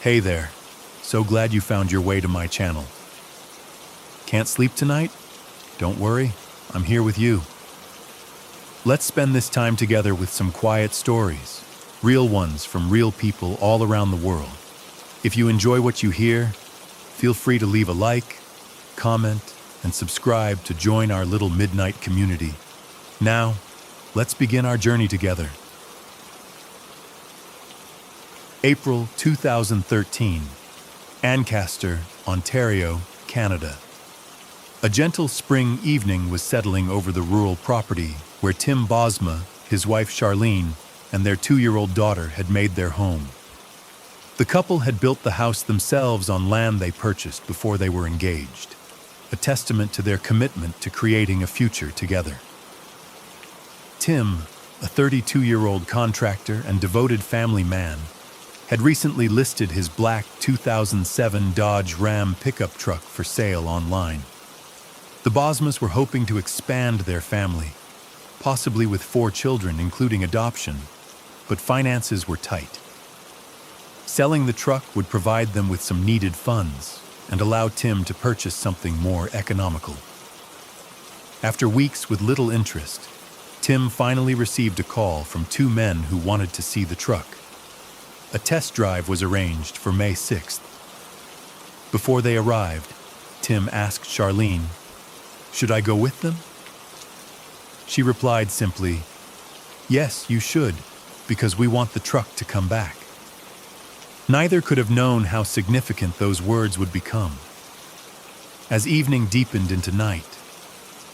Hey there. So glad you found your way to my channel. Can't sleep tonight? Don't worry, I'm here with you. Let's spend this time together with some quiet stories, real ones from real people all around the world. If you enjoy what you hear, feel free to leave a like, comment, and subscribe to join our little midnight community. Now, let's begin our journey together. April 2013, Ancaster, Ontario, Canada. A gentle spring evening was settling over the rural property where Tim Bosma, his wife Charlene, and their 2-year-old daughter had made their home. The couple had built the house themselves on land they purchased before they were engaged, a testament to their commitment to creating a future together. Tim, a 32-year-old contractor and devoted family man, had recently listed his black 2007 Dodge Ram pickup truck for sale online. The Bosmas were hoping to expand their family, possibly with 4 children, including adoption, but finances were tight. Selling the truck would provide them with some needed funds and allow Tim to purchase something more economical. After weeks with little interest, Tim finally received a call from 2 men who wanted to see the truck. A test drive was arranged for May 6th. Before they arrived, Tim asked Charlene, "Should I go with them?" She replied simply, "Yes, you should, because we want the truck to come back." Neither could have known how significant those words would become. As evening deepened into night,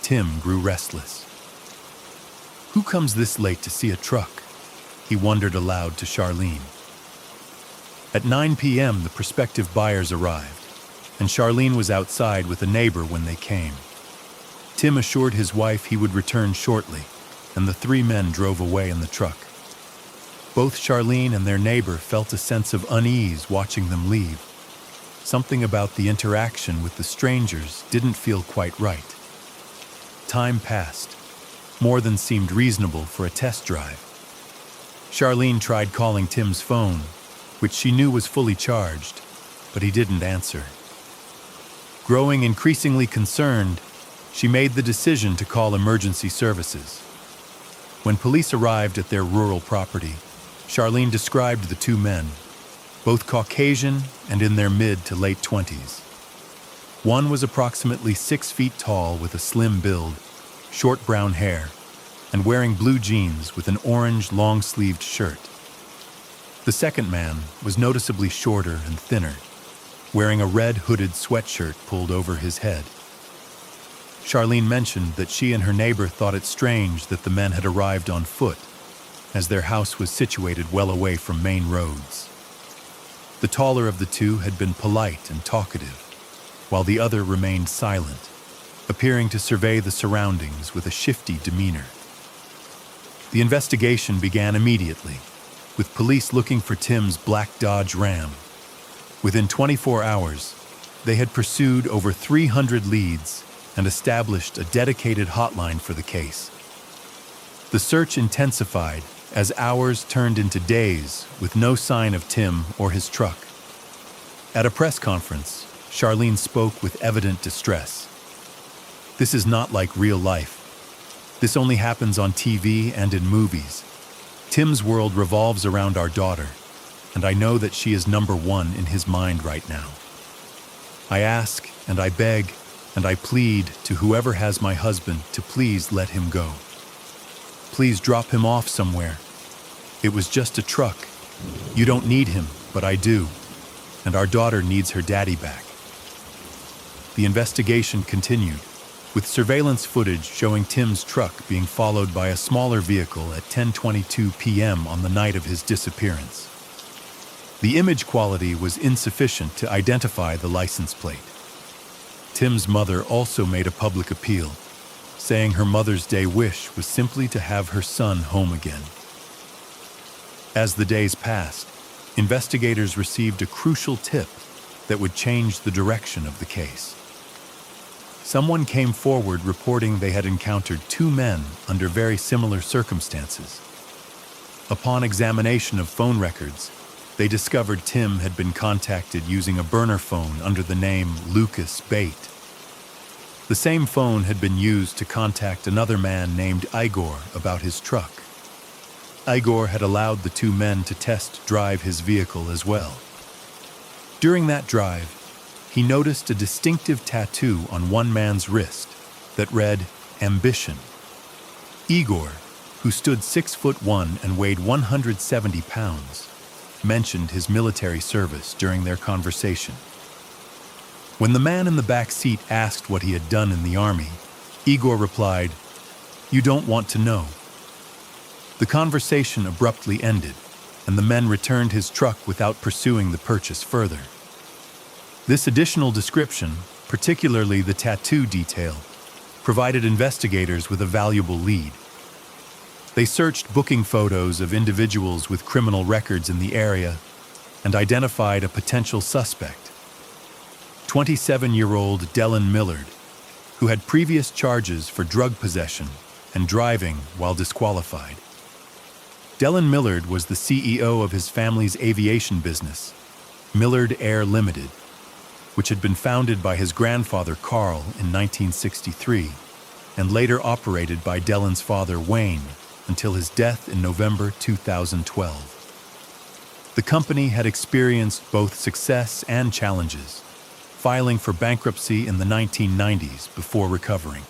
Tim grew restless. "Who comes this late to see a truck?" he wondered aloud to Charlene. At 9 p.m., the prospective buyers arrived, and Charlene was outside with a neighbor when they came. Tim assured his wife he would return shortly, and the 3 men drove away in the truck. Both Charlene and their neighbor felt a sense of unease watching them leave. Something about the interaction with the strangers didn't feel quite right. Time passed, more than seemed reasonable for a test drive. Charlene tried calling Tim's phone, which she knew was fully charged, but he didn't answer. Growing increasingly concerned, she made the decision to call emergency services. When police arrived at their rural property, Charlene described the 2 men, both Caucasian and in their mid to late 20s. One was approximately 6 feet tall with a slim build, short brown hair, and wearing blue jeans with an orange long-sleeved shirt. The second man was noticeably shorter and thinner, wearing a red hooded sweatshirt pulled over his head. Charlene mentioned that she and her neighbor thought it strange that the men had arrived on foot, as their house was situated well away from main roads. The taller of the 2 had been polite and talkative, while the other remained silent, appearing to survey the surroundings with a shifty demeanor. The investigation began immediately, with police looking for Tim's black Dodge Ram. Within 24 hours, they had pursued over 300 leads and established a dedicated hotline for the case. The search intensified as hours turned into days with no sign of Tim or his truck. At a press conference, Charlene spoke with evident distress. "This is not like real life. This only happens on TV and in movies. Tim's world revolves around our daughter, and I know that she is number 1 in his mind right now. I ask and I beg and I plead to whoever has my husband to please let him go. Please drop him off somewhere. It was just a truck. You don't need him, but I do, and our daughter needs her daddy back." The investigation continued, with surveillance footage showing Tim's truck being followed by a smaller vehicle at 10:22 p.m. on the night of his disappearance. The image quality was insufficient to identify the license plate. Tim's mother also made a public appeal, saying her Mother's Day wish was simply to have her son home again. As the days passed, investigators received a crucial tip that would change the direction of the case. Someone came forward reporting they had encountered 2 men under very similar circumstances. Upon examination of phone records, they discovered Tim had been contacted using a burner phone under the name Lucas Bate. The same phone had been used to contact another man named Igor about his truck. Igor had allowed the two men to test drive his vehicle as well. During that drive, he noticed a distinctive tattoo on one man's wrist that read, "Ambition." Igor, who stood 6'1" and weighed 170 pounds, mentioned his military service during their conversation. When the man in the back seat asked what he had done in the army, Igor replied, "You don't want to know." The conversation abruptly ended, and the men returned his truck without pursuing the purchase further. This additional description, particularly the tattoo detail, provided investigators with a valuable lead. They searched booking photos of individuals with criminal records in the area and identified a potential suspect, 27-year-old Dellen Millard, who had previous charges for drug possession and driving while disqualified. Dellen Millard was the CEO of his family's aviation business, Millard Air Limited, which had been founded by his grandfather Carl in 1963 and later operated by Dellen's father Wayne until his death in November 2012. The company had experienced both success and challenges, filing for bankruptcy in the 1990s before recovering.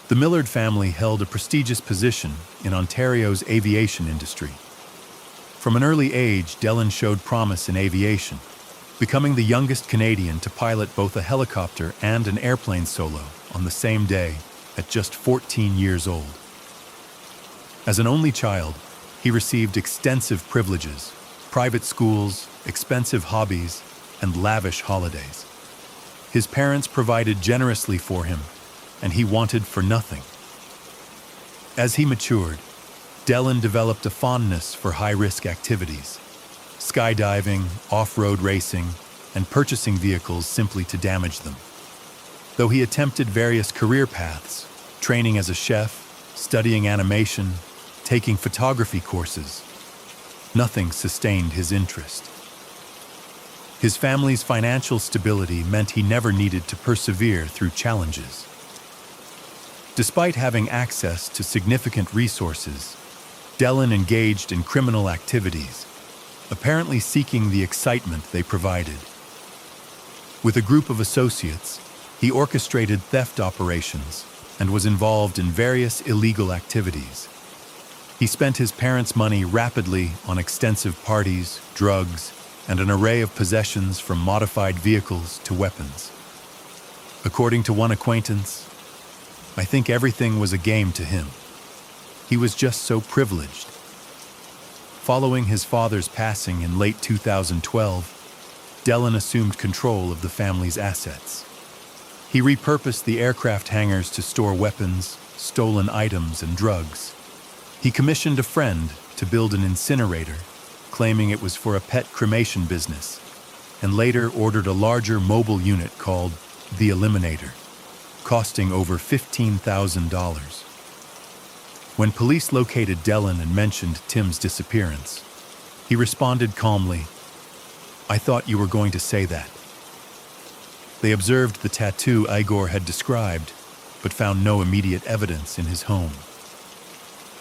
The Millard family held a prestigious position in Ontario's aviation industry. From an early age, Dellen showed promise in aviation, becoming the youngest Canadian to pilot both a helicopter and an airplane solo on the same day at just 14 years old. As an only child, he received extensive privileges, private schools, expensive hobbies, and lavish holidays. His parents provided generously for him, and he wanted for nothing. As he matured, Dellen developed a fondness for high-risk activities, skydiving, off-road racing, and purchasing vehicles simply to damage them. Though he attempted various career paths, training as a chef, studying animation, taking photography courses, nothing sustained his interest. His family's financial stability meant he never needed to persevere through challenges. Despite having access to significant resources, Dellen engaged in criminal activities, apparently seeking the excitement they provided. With a group of associates, he orchestrated theft operations and was involved in various illegal activities. He spent his parents' money rapidly on extensive parties, drugs, and an array of possessions from modified vehicles to weapons. According to one acquaintance, "I think everything was a game to him. He was just so privileged." Following his father's passing in late 2012, Dellen assumed control of the family's assets. He repurposed the aircraft hangars to store weapons, stolen items, and drugs. He commissioned a friend to build an incinerator, claiming it was for a pet cremation business, and later ordered a larger mobile unit called the Eliminator, costing over $15,000. When police located Dellen and mentioned Tim's disappearance, he responded calmly, "I thought you were going to say that." They observed the tattoo Igor had described, but found no immediate evidence in his home.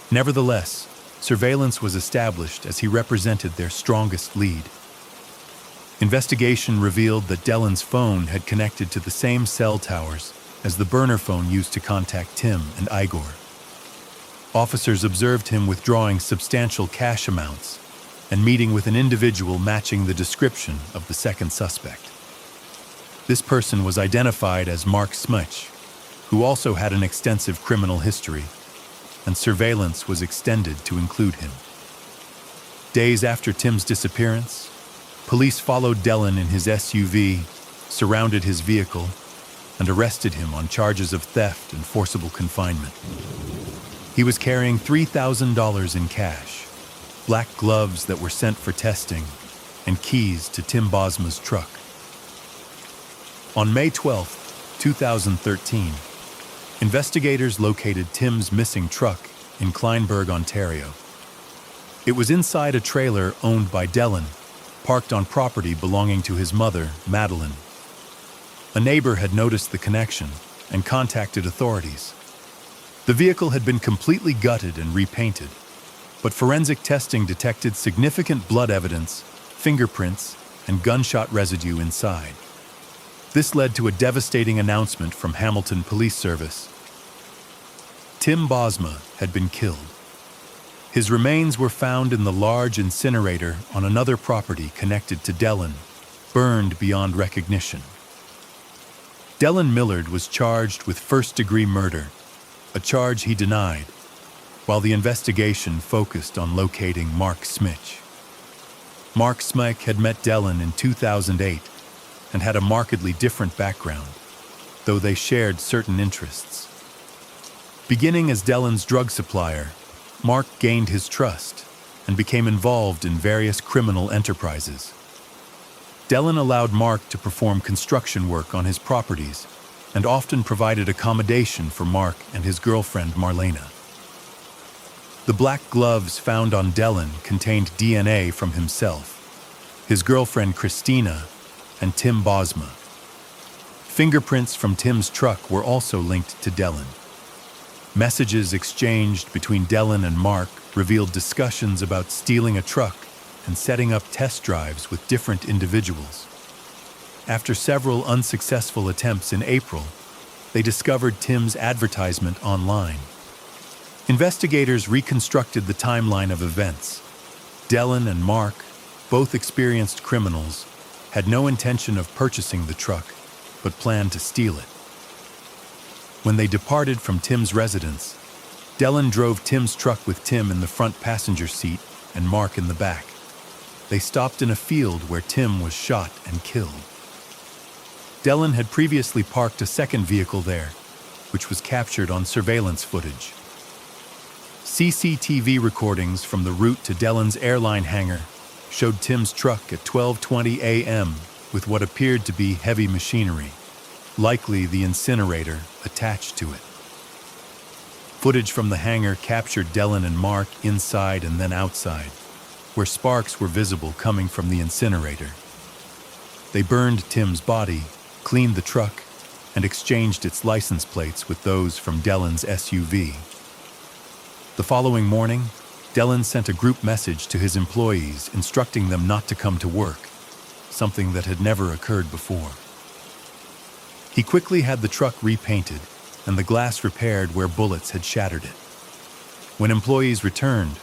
Nevertheless, surveillance was established as he represented their strongest lead. Investigation revealed that Dellen's phone had connected to the same cell towers as the burner phone used to contact Tim and Igor. Officers observed him withdrawing substantial cash amounts and meeting with an individual matching the description of the second suspect. This person was identified as Mark Smuch, who also had an extensive criminal history, and surveillance was extended to include him. Days after Tim's disappearance, police followed Dellen in his SUV, surrounded his vehicle, and arrested him on charges of theft and forcible confinement. He was carrying $3,000 in cash, black gloves that were sent for testing, and keys to Tim Bosma's truck. On May 12, 2013, investigators located Tim's missing truck in Kleinburg, Ontario. It was inside a trailer owned by Dellen, parked on property belonging to his mother, Madeline. A neighbor had noticed the connection and contacted authorities. The vehicle had been completely gutted and repainted, but forensic testing detected significant blood evidence, fingerprints, and gunshot residue inside. This led to a devastating announcement from Hamilton Police Service. Tim Bosma had been killed. His remains were found in the large incinerator on another property connected to Dellen, burned beyond recognition. Dellen Millard was charged with first-degree murder, a charge he denied, while the investigation focused on locating Mark Smich. Mark Smich had met Dellen in 2008 and had a markedly different background, though they shared certain interests. Beginning as Dellen's drug supplier, Mark gained his trust and became involved in various criminal enterprises. Dellen allowed Mark to perform construction work on his properties and often provided accommodation for Mark and his girlfriend Marlena. The black gloves found on Dellen contained DNA from himself, his girlfriend Christina, and Tim Bosma. Fingerprints from Tim's truck were also linked to Dellen. Messages exchanged between Dellen and Mark revealed discussions about stealing a truck and setting up test drives with different individuals. After several unsuccessful attempts in April, they discovered Tim's advertisement online. Investigators reconstructed the timeline of events. Dellen and Mark, both experienced criminals, had no intention of purchasing the truck, but planned to steal it. When they departed from Tim's residence, Dellen drove Tim's truck with Tim in the front passenger seat and Mark in the back. They stopped in a field where Tim was shot and killed. Dellen had previously parked a second vehicle there, which was captured on surveillance footage. CCTV recordings from the route to Dellen's airline hangar showed Tim's truck at 12:20 a.m. with what appeared to be heavy machinery, likely the incinerator attached to it. Footage from the hangar captured Dellen and Mark inside and then outside, where sparks were visible coming from the incinerator. They burned Tim's body, cleaned the truck, and exchanged its license plates with those from Dellen's SUV. The following morning, Dellen sent a group message to his employees instructing them not to come to work, something that had never occurred before. He quickly had the truck repainted and the glass repaired where bullets had shattered it. When employees returned,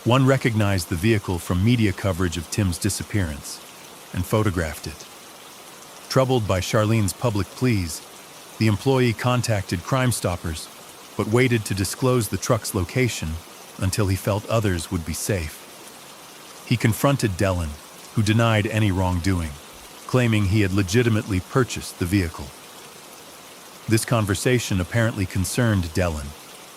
one recognized the vehicle from media coverage of Tim's disappearance and photographed it. Troubled by Charlene's public pleas, the employee contacted Crime Stoppers, but waited to disclose the truck's location until he felt others would be safe. He confronted Dellen, who denied any wrongdoing, claiming he had legitimately purchased the vehicle. This conversation apparently concerned Dellen,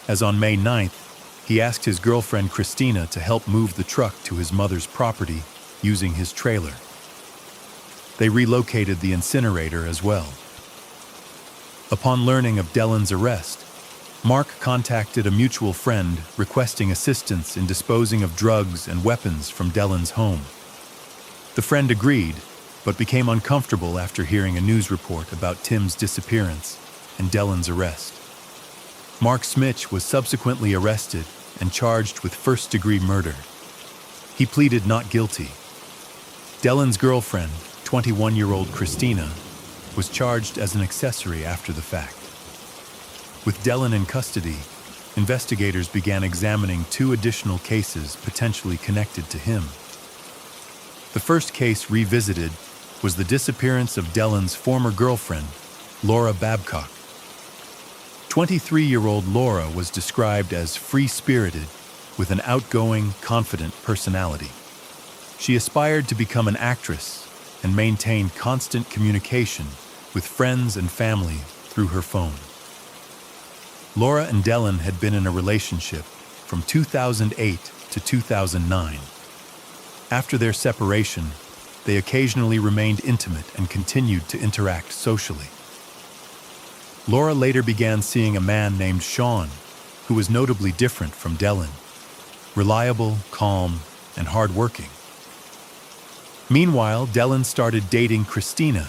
as on May 9th, he asked his girlfriend Christina to help move the truck to his mother's property using his trailer. They relocated the incinerator as well. Upon learning of Dellen's arrest, Mark contacted a mutual friend requesting assistance in disposing of drugs and weapons from Dellen's home. The friend agreed, but became uncomfortable after hearing a news report about Tim's disappearance and Dellen's arrest. Mark Smich was subsequently arrested and charged with first-degree murder. He pleaded not guilty. Dellen's girlfriend, 21-year-old Christina, was charged as an accessory after the fact. With Dellen in custody, investigators began examining 2 additional cases potentially connected to him. The first case revisited was the disappearance of Dellen's former girlfriend, Laura Babcock. 23-year-old Laura was described as free-spirited, with an outgoing, confident personality. She aspired to become an actress and maintained constant communication with friends and family through her phone. Laura and Dellen had been in a relationship from 2008 to 2009. After their separation, they occasionally remained intimate and continued to interact socially. Laura later began seeing a man named Sean, who was notably different from Dellen. reliable, calm, and hardworking. Meanwhile, Dellen started dating Christina,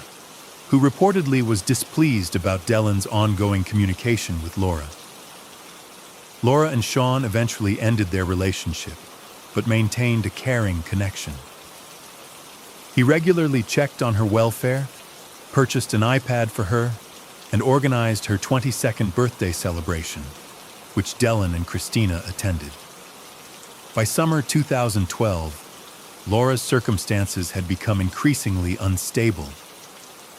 who reportedly was displeased about Dellen's ongoing communication with Laura. Laura and Sean eventually ended their relationship, but maintained a caring connection. He regularly checked on her welfare, purchased an iPad for her, and organized her 22nd birthday celebration, which Dellen and Christina attended. By summer 2012, Laura's circumstances had become increasingly unstable.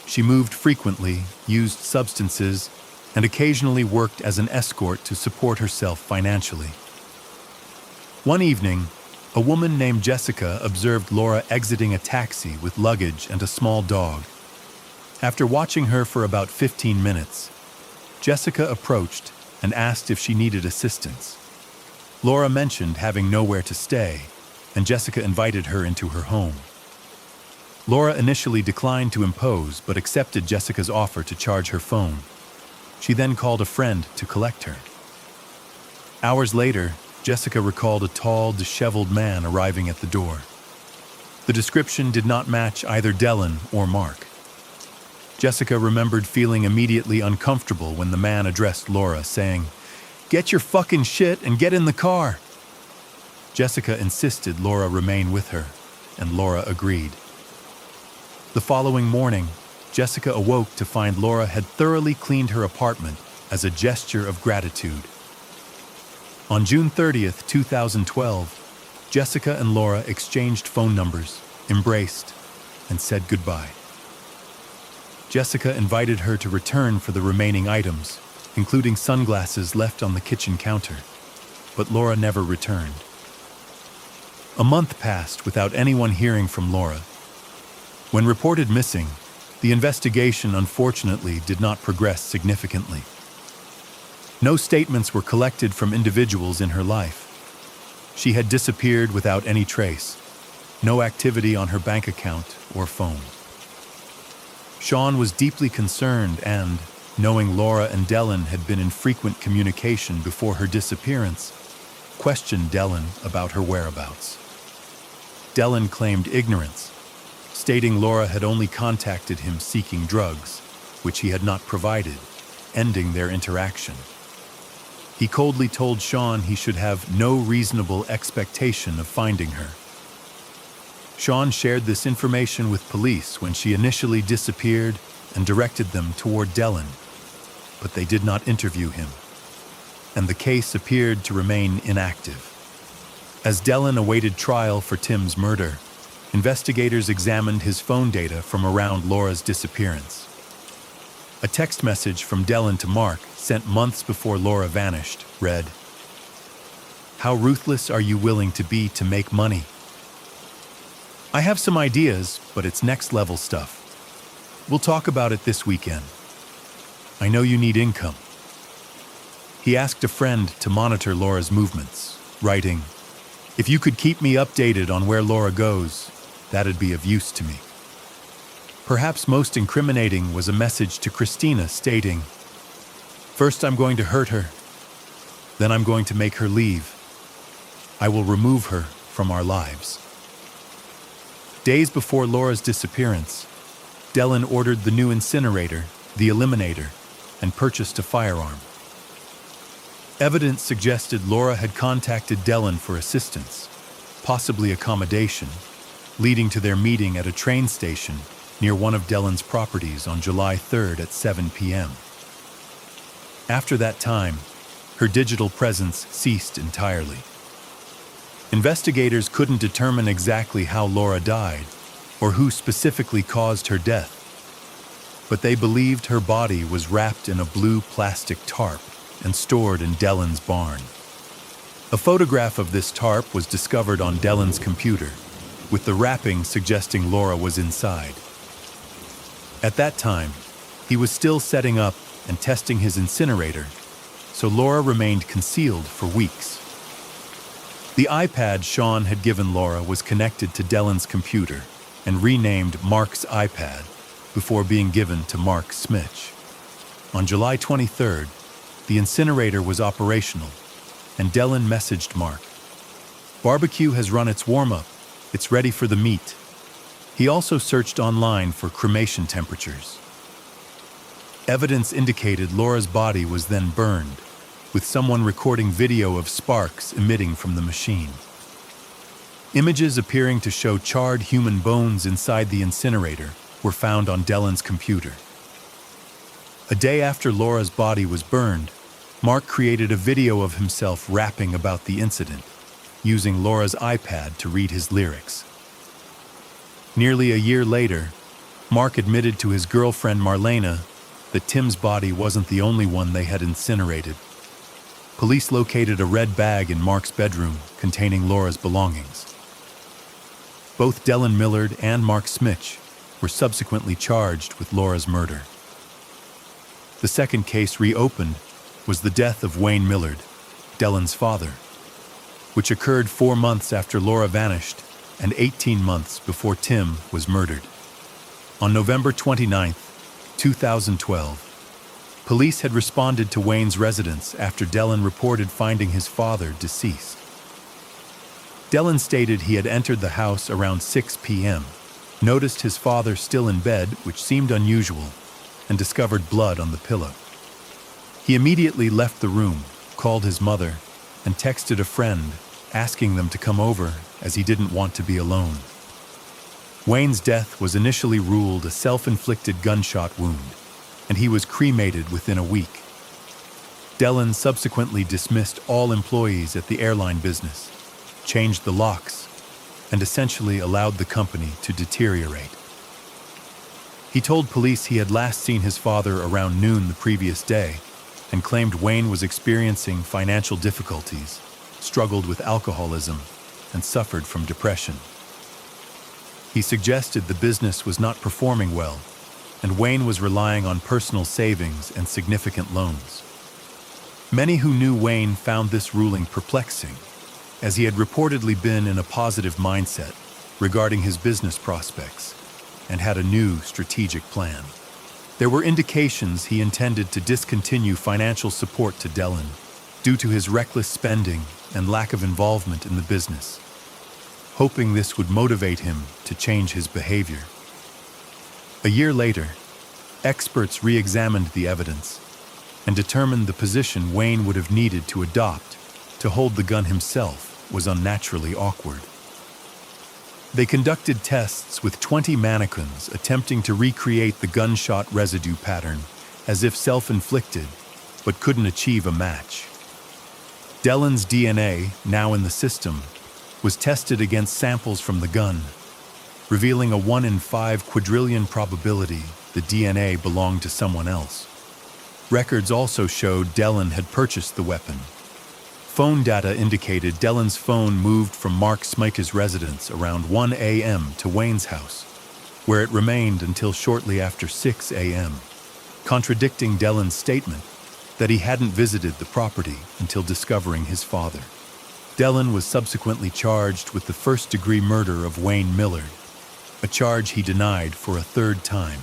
She moved frequently, used substances, and occasionally worked as an escort to support herself financially. One evening, a woman named Jessica observed Laura exiting a taxi with luggage and a small dog. After watching her for about 15 minutes, Jessica approached and asked if she needed assistance. Laura mentioned having nowhere to stay, and Jessica invited her into her home. Laura initially declined to impose but accepted Jessica's offer to charge her phone. She then called a friend to collect her. Hours later, Jessica recalled a tall, disheveled man arriving at the door. The description did not match either Dellen or Mark. Jessica remembered feeling immediately uncomfortable when the man addressed Laura, saying, "Get your fucking shit and get in the car." Jessica insisted Laura remain with her, and Laura agreed. The following morning, Jessica awoke to find Laura had thoroughly cleaned her apartment as a gesture of gratitude. On June 30th, 2012, Jessica and Laura exchanged phone numbers, embraced, and said goodbye. Jessica invited her to return for the remaining items, including sunglasses left on the kitchen counter, but Laura never returned. A month passed without anyone hearing from Laura. When reported missing, the investigation unfortunately did not progress significantly. No statements were collected from individuals in her life. She had disappeared without any trace, no activity on her bank account or phone. Sean was deeply concerned and, knowing Laura and Dellen had been in frequent communication before her disappearance, questioned Dellen about her whereabouts. Dellen claimed ignorance, stating Laura had only contacted him seeking drugs, which he had not provided, ending their interaction. He coldly told Sean he should have no reasonable expectation of finding her. Sean shared this information with police when she initially disappeared and directed them toward Dellen, but they did not interview him, and the case appeared to remain inactive. As Dellen awaited trial for Tim's murder, investigators examined his phone data from around Laura's disappearance. A text message from Dellen to Mark, sent months before Laura vanished, read, "How ruthless are you willing to be to make money? I have some ideas, but it's next-level stuff. We'll talk about it this weekend. I know you need income." He asked a friend to monitor Laura's movements, writing, "If you could keep me updated on where Laura goes, that'd be of use to me." Perhaps most incriminating was a message to Christina stating, "First I'm going to hurt her, then I'm going to make her leave. I will remove her from our lives." Days before Laura's disappearance, Dellen ordered the new incinerator, the Eliminator, and purchased a firearm. Evidence suggested Laura had contacted Dellen for assistance, possibly accommodation, leading to their meeting at a train station near one of Dellen's properties on July 3rd at 7 p.m. After that time, her digital presence ceased entirely. Investigators couldn't determine exactly how Laura died or who specifically caused her death, but they believed her body was wrapped in a blue plastic tarp and stored in Dellen's barn. A photograph of this tarp was discovered on Dellen's computer, with the wrapping suggesting Laura was inside. At that time, he was still setting up and testing his incinerator, so Laura remained concealed for weeks. The iPad Sean had given Laura was connected to Dellen's computer and renamed Mark's iPad before being given to Mark Smitch. On July 23rd, the incinerator was operational, and Dellen messaged Mark, Barbecue has run its warm-up. It's ready for the meat. He also searched online for cremation temperatures. Evidence indicated Laura's body was then burned, with someone recording video of sparks emitting from the machine. Images appearing to show charred human bones inside the incinerator were found on Dellen's computer. A day after Laura's body was burned, Mark created a video of himself rapping about the incident, using Laura's iPad to read his lyrics. Nearly a year later, Mark admitted to his girlfriend Marlena that Tim's body wasn't the only one they had incinerated. Police located a red bag in Mark's bedroom containing Laura's belongings. Both Dellen Millard and Mark Smitch were subsequently charged with Laura's murder. The second case reopened was the death of Wayne Millard, Dellen's father, which occurred 4 months after Laura vanished and 18 months before Tim was murdered. On November 29, 2012, police had responded to Wayne's residence after Dellen reported finding his father deceased. Dellen stated he had entered the house around 6 p.m., noticed his father still in bed, which seemed unusual, and discovered blood on the pillow. He immediately left the room, called his mother, and texted a friend, asking them to come over as he didn't want to be alone. Wayne's death was initially ruled a self-inflicted gunshot wound, and he was cremated within a week. Dellen subsequently dismissed all employees at the airline business, changed the locks, and essentially allowed the company to deteriorate. He told police he had last seen his father around noon the previous day and claimed Wayne was experiencing financial difficulties, struggled with alcoholism, and suffered from depression. He suggested the business was not performing well, and Wayne was relying on personal savings and significant loans. Many who knew Wayne found this ruling perplexing, as he had reportedly been in a positive mindset regarding his business prospects and had a new strategic plan. There were indications he intended to discontinue financial support to Dellen due to his reckless spending and lack of involvement in the business, hoping this would motivate him to change his behavior. A year later, experts re-examined the evidence and determined the position Wayne would have needed to adopt to hold the gun himself was unnaturally awkward. They conducted tests with 20 mannequins attempting to recreate the gunshot residue pattern as if self-inflicted, but couldn't achieve a match. Dellen's DNA, now in the system, was tested against samples from the gun, revealing a 1 in 5 quadrillion probability the DNA belonged to someone else. Records also showed Dellen had purchased the weapon. Phone data indicated Dellen's phone moved from Mark Smyke's residence around 1 a.m. to Wayne's house, where it remained until shortly after 6 a.m., contradicting Dellen's statement that he hadn't visited the property until discovering his father. Dellen was subsequently charged with the first-degree murder of Wayne Millard, a charge he denied for a third time.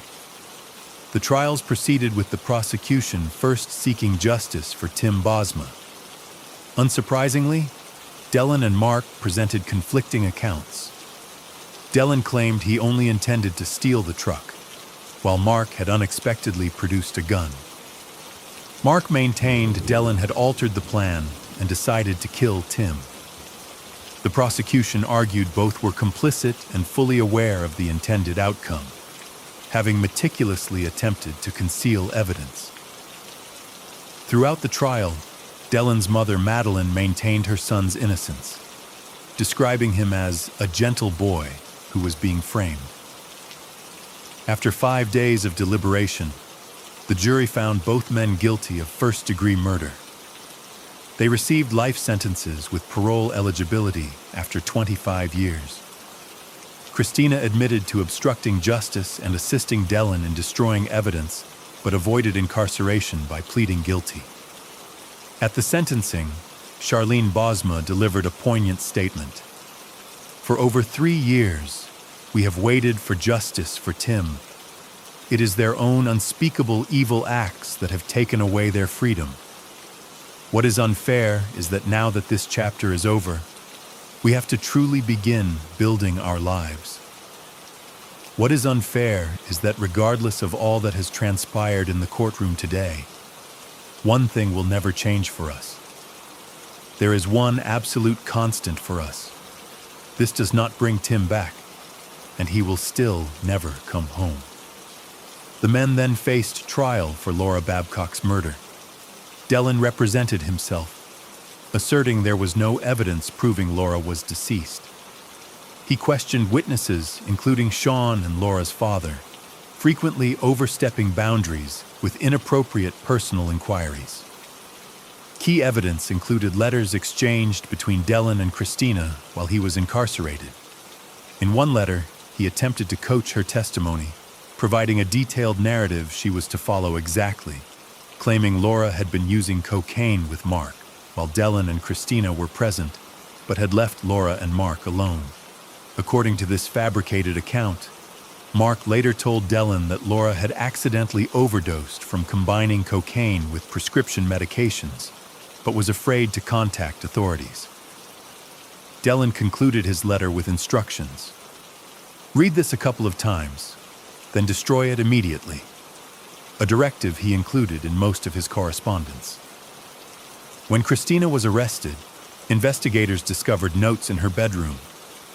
The trials proceeded with the prosecution first seeking justice for Tim Bosma. Unsurprisingly, Dellen and Mark presented conflicting accounts. Dellen claimed he only intended to steal the truck, while Mark had unexpectedly produced a gun. Mark maintained Dellen had altered the plan and decided to kill Tim. The prosecution argued both were complicit and fully aware of the intended outcome, having meticulously attempted to conceal evidence. Throughout the trial, Dellen's mother, Madeline, maintained her son's innocence, describing him as a gentle boy who was being framed. After 5 days of deliberation, the jury found both men guilty of first-degree murder. They received life sentences with parole eligibility after 25 years. Christina admitted to obstructing justice and assisting Dellen in destroying evidence, but avoided incarceration by pleading guilty. At the sentencing, Charlene Bosma delivered a poignant statement. For over 3 years, we have waited for justice for Tim. It is their own unspeakable evil acts that have taken away their freedom. What is unfair is that now that this chapter is over, We have to truly begin building our lives. What is unfair is that regardless of all that has transpired in the courtroom today, one thing will never change for us. There is one absolute constant for us. This does not bring Tim back, and he will still never come home. The men then faced trial for Laura Babcock's murder. Dellin represented himself, asserting there was no evidence proving Laura was deceased. He questioned witnesses, including Sean and Laura's father, frequently overstepping boundaries with inappropriate personal inquiries. Key evidence included letters exchanged between Dellin and Christina while he was incarcerated. In one letter, he attempted to coach her testimony, providing a detailed narrative she was to follow exactly, claiming Laura had been using cocaine with Mark, while Dellin and Christina were present, but had left Laura and Mark alone. According to this fabricated account, Mark later told Dellin that Laura had accidentally overdosed from combining cocaine with prescription medications, but was afraid to contact authorities. Dellin concluded his letter with instructions. Read this a couple of times, then destroy it immediately. A directive he included in most of his correspondence. When Christina was arrested, investigators discovered notes in her bedroom,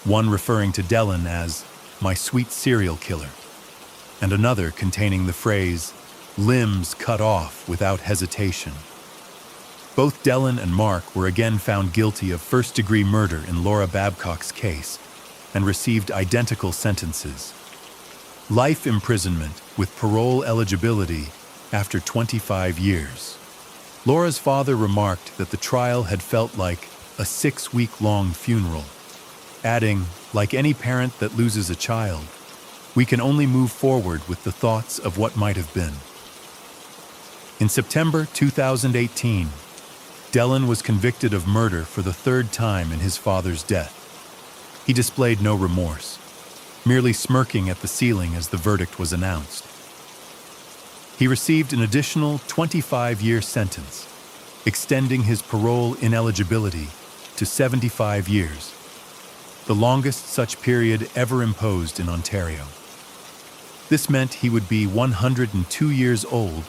one referring to Dellin as "my sweet serial killer," and another containing the phrase, "limbs cut off without hesitation." Both Dellin and Mark were again found guilty of first-degree murder in Laura Babcock's case and received identical sentences. Life imprisonment with parole eligibility after 25 years. Laura's father remarked that the trial had felt like a 6-week-long funeral, adding, "Like any parent that loses a child, we can only move forward with the thoughts of what might have been." In September 2018, Dellin was convicted of murder for the third time in his father's death. He displayed no remorse, merely smirking at the ceiling as the verdict was announced. He received an additional 25-year sentence, extending his parole ineligibility to 75 years, the longest such period ever imposed in Ontario. This meant he would be 102 years old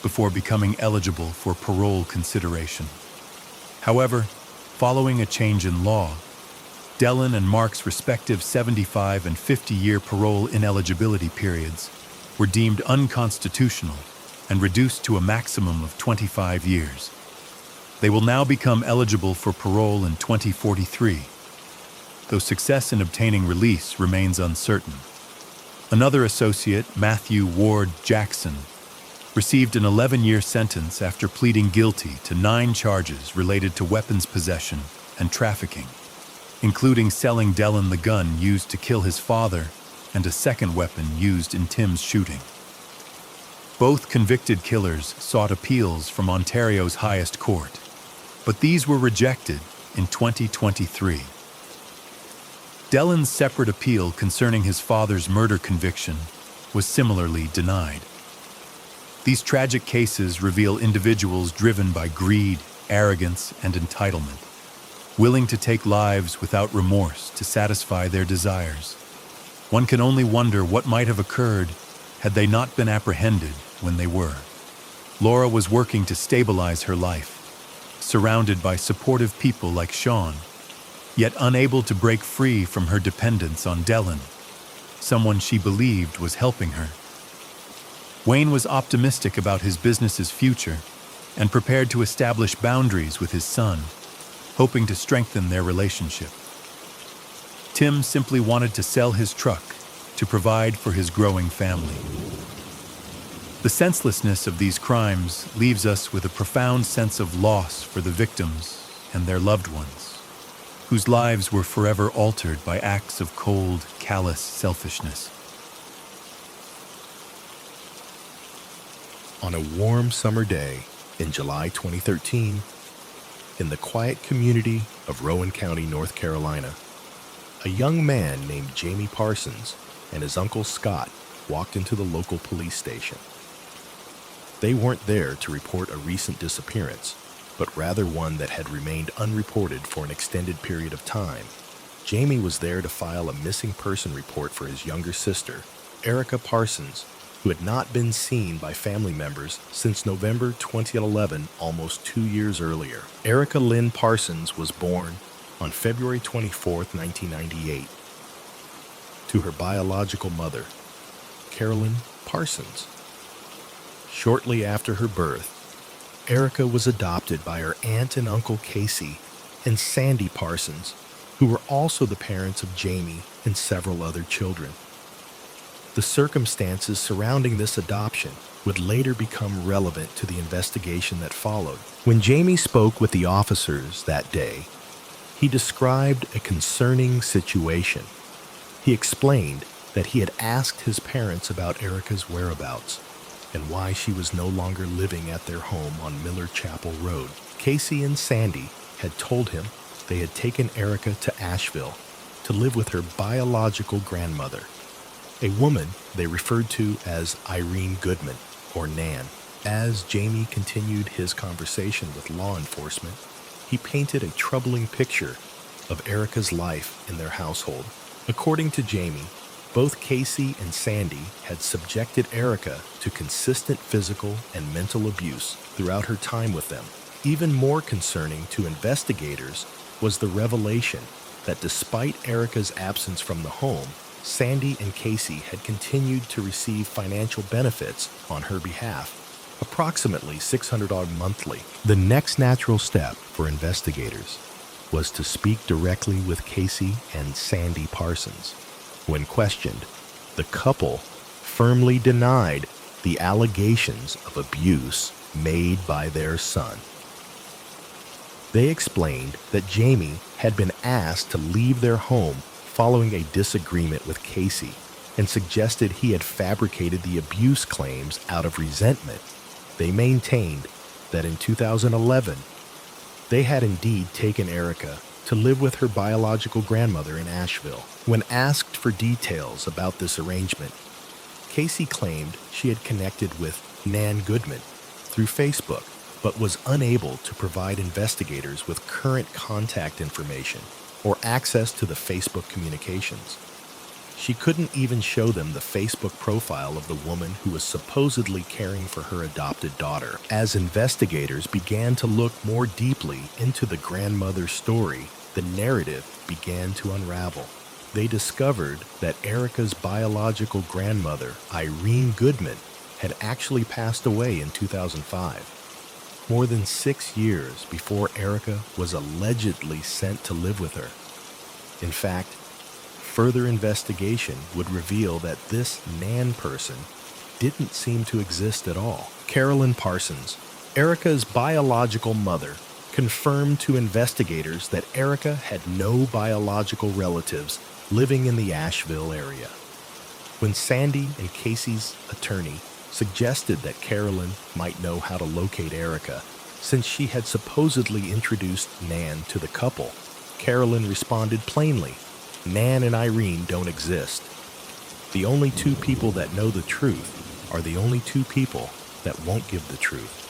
before becoming eligible for parole consideration. However, following a change in law, Dellin and Mark's respective 75 and 50-year parole ineligibility periods were deemed unconstitutional and reduced to a maximum of 25 years. They will now become eligible for parole in 2043, though success in obtaining release remains uncertain. Another associate, Matthew Ward Jackson, received an 11-year sentence after pleading guilty to 9 charges related to weapons possession and trafficking, including selling Dellin the gun used to kill his father and a second weapon used in Tim's shooting. Both convicted killers sought appeals from Ontario's highest court, but these were rejected in 2023. Dellin's separate appeal concerning his father's murder conviction was similarly denied. These tragic cases reveal individuals driven by greed, arrogance, and entitlement, willing to take lives without remorse to satisfy their desires. One can only wonder what might have occurred had they not been apprehended when they were. Laura was working to stabilize her life, surrounded by supportive people like Sean, yet unable to break free from her dependence on Dellin, someone she believed was helping her. Wayne was optimistic about his business's future and prepared to establish boundaries with his son, hoping to strengthen their relationship. Tim simply wanted to sell his truck to provide for his growing family. The senselessness of these crimes leaves us with a profound sense of loss for the victims and their loved ones, whose lives were forever altered by acts of cold, callous selfishness. On a warm summer day in July 2013, in the quiet community of Rowan County, North Carolina, a young man named Jamie Parsons and his uncle Scott walked into the local police station. They weren't there to report a recent disappearance, but rather one that had remained unreported for an extended period of time Jamie was there to file a missing person report for his younger sister, Erica Parsons, who had not been seen by family members since November 2011, almost 2 years earlier. Erica Lynn Parsons was born on February 24, 1998, to her biological mother, Carolyn Parsons. Shortly after her birth, Erica was adopted by her aunt and uncle Casey and Sandy Parsons, who were also the parents of Jamie and several other children. The circumstances surrounding this adoption would later become relevant to the investigation that followed. When Jamie spoke with the officers that day, he described a concerning situation. He explained that he had asked his parents about Erica's whereabouts and why she was no longer living at their home on Miller Chapel Road. Casey and Sandy had told him they had taken Erica to Asheville to live with her biological grandmother, a woman they referred to as Irene Goodman, or Nan. As Jamie continued his conversation with law enforcement, he painted a troubling picture of Erica's life in their household. According to Jamie, both Casey and Sandy had subjected Erica to consistent physical and mental abuse throughout her time with them. Even more concerning to investigators was the revelation that despite Erica's absence from the home, Sandy and Casey had continued to receive financial benefits on her behalf, approximately $600 monthly. The next natural step for investigators was to speak directly with Casey and Sandy Parsons. When questioned, the couple firmly denied the allegations of abuse made by their son. They explained that Jamie had been asked to leave their home following a disagreement with Casey and suggested he had fabricated the abuse claims out of resentment. They maintained that in 2011, they had indeed taken Erica to live with her biological grandmother in Asheville. When asked for details about this arrangement, Casey claimed she had connected with Nan Goodman through Facebook, but was unable to provide investigators with current contact information or access to the Facebook communications. She couldn't even show them the Facebook profile of the woman who was supposedly caring for her adopted daughter. As investigators began to look more deeply into the grandmother's story, the narrative began to unravel. They discovered that Erica's biological grandmother, Irene Goodman, had actually passed away in 2005, more than 6 years before Erica was allegedly sent to live with her. In fact, further investigation would reveal that this Nan person didn't seem to exist at all. Carolyn Parsons, Erica's biological mother, confirmed to investigators that Erica had no biological relatives living in the Asheville area. When Sandy and Casey's attorney suggested that Carolyn might know how to locate Erica, since she had supposedly introduced Nan to the couple, Carolyn responded plainly, "Nan and Irene don't exist. The only two people that know the truth are the only two people that won't give the truth."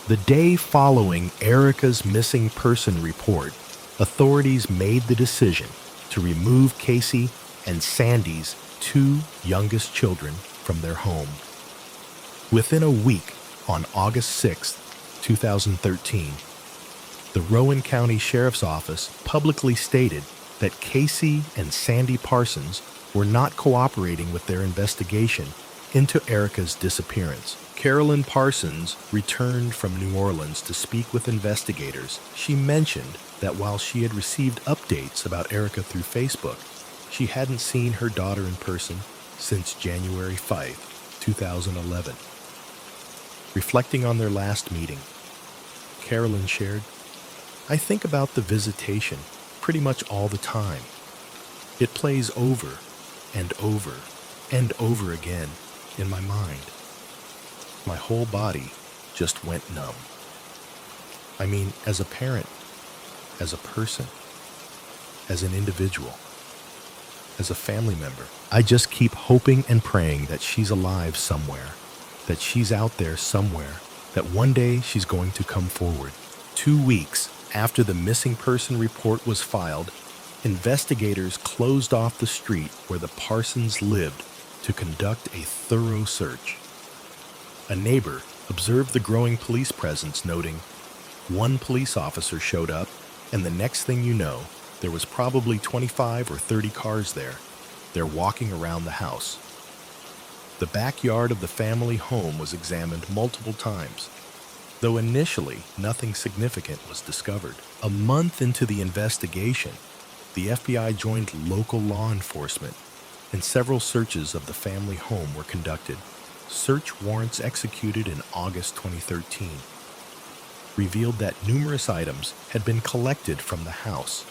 The day following Erica's missing person report, authorities made the decision to remove Casey and Sandy's 2 youngest children from their home. Within a week, on August 6, 2013, the Rowan County Sheriff's Office publicly stated that Casey and Sandy Parsons were not cooperating with their investigation into Erica's disappearance. Carolyn Parsons returned from New Orleans to speak with investigators. She mentioned that while she had received updates about Erica through Facebook, she hadn't seen her daughter in person since January 5, 2011. Reflecting on their last meeting, Carolyn shared, "I think about the visitation pretty much all the time. It plays over and over and over again in my mind. My whole body just went numb. I mean, as a parent, as a person, as an individual, as a family member, I just keep hoping and praying that she's alive somewhere, that she's out there somewhere, that one day she's going to come forward." 2 weeks After the missing person report was filed, investigators closed off the street where the Parsons lived to conduct a thorough search. A neighbor observed the growing police presence, noting, "One police officer showed up, and the next thing you know, there was probably 25 or 30 cars there. They're walking around the house." The backyard of the family home was examined multiple times, though initially nothing significant was discovered. A month into the investigation, the FBI joined local law enforcement, and several searches of the family home were conducted. Search warrants executed in August 2013 revealed that numerous items had been collected from the house,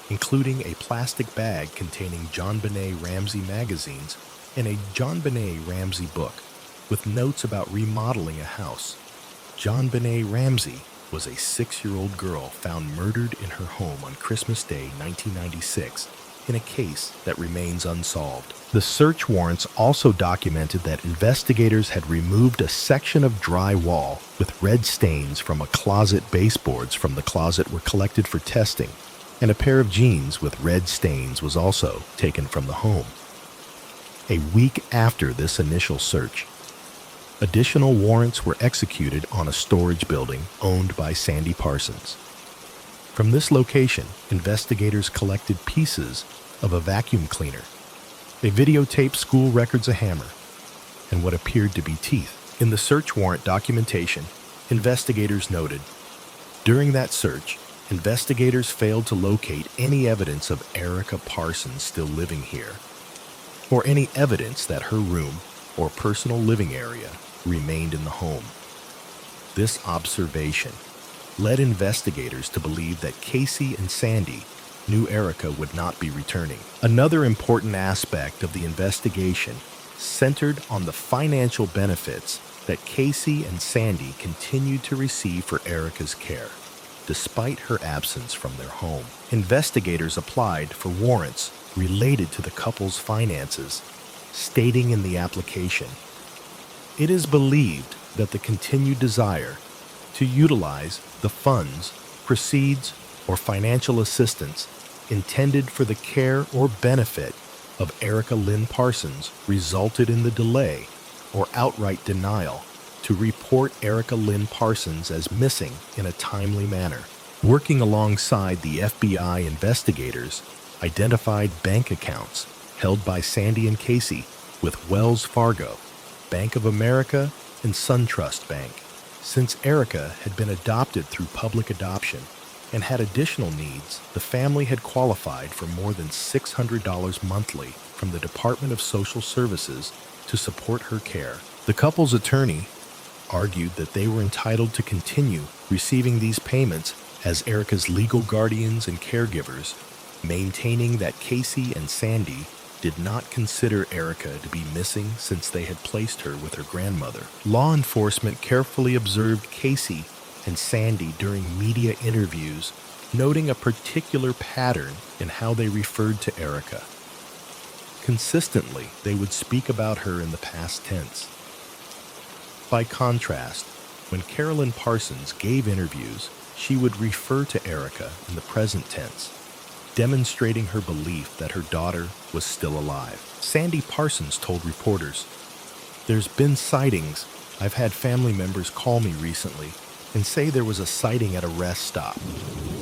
including a plastic bag containing JonBenet Ramsey magazines and a JonBenet Ramsey book with notes about remodeling a house. JonBenet Ramsey was a 6-year-old girl found murdered in her home on Christmas Day 1996 in a case that remains unsolved. The search warrants also documented that investigators had removed a section of drywall with red stains from a closet. Baseboards from the closet were collected for testing, and a pair of jeans with red stains was also taken from the home. A week after this initial search, additional warrants were executed on a storage building owned by Sandy Parsons. From this location, investigators collected pieces of a vacuum cleaner, a videotaped school records, a hammer, and what appeared to be teeth. In the search warrant documentation, investigators noted, during that search, investigators failed to locate any evidence of Erica Parsons still living here, or any evidence that her room or personal living area remained in the home. This observation led investigators to believe that Casey and Sandy knew Erica would not be returning. Another important aspect of the investigation centered on the financial benefits that Casey and Sandy continued to receive for Erica's care, despite her absence from their home. Investigators applied for warrants related to the couple's finances, stating in the application, "It is believed that the continued desire to utilize the funds, proceeds, or financial assistance intended for the care or benefit of Erica Lynn Parsons resulted in the delay or outright denial to report Erica Lynn Parsons as missing in a timely manner." Working alongside the FBI investigators, identified bank accounts held by Sandy and Casey with Wells Fargo, Bank of America, and SunTrust Bank. Since Erica had been adopted through public adoption and had additional needs, the family had qualified for more than $600 monthly from the Department of Social Services to support her care. The couple's attorney argued that they were entitled to continue receiving these payments as Erica's legal guardians and caregivers, maintaining that Casey and Sandy did not consider Erica to be missing since they had placed her with her grandmother. Law enforcement carefully observed Casey and Sandy during media interviews, noting a particular pattern in how they referred to Erica. Consistently, they would speak about her in the past tense. By contrast, when Carolyn Parsons gave interviews, she would refer to Erica in the present tense, demonstrating her belief that her daughter was still alive. Sandy Parsons told reporters, "There's been sightings. I've had family members call me recently and say there was a sighting at a rest stop.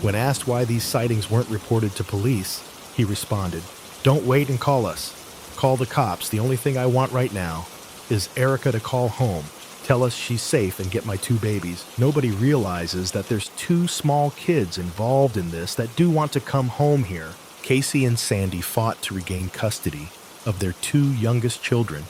When asked why these sightings weren't reported to police, he responded, 'Don't wait and call us. Call the cops. The only thing I want right now is Erica to call home, tell us she's safe, and get my 2 babies.' Nobody realizes that there's 2 small kids involved in this that do want to come home here." Casey and Sandy fought to regain custody of their 2 youngest children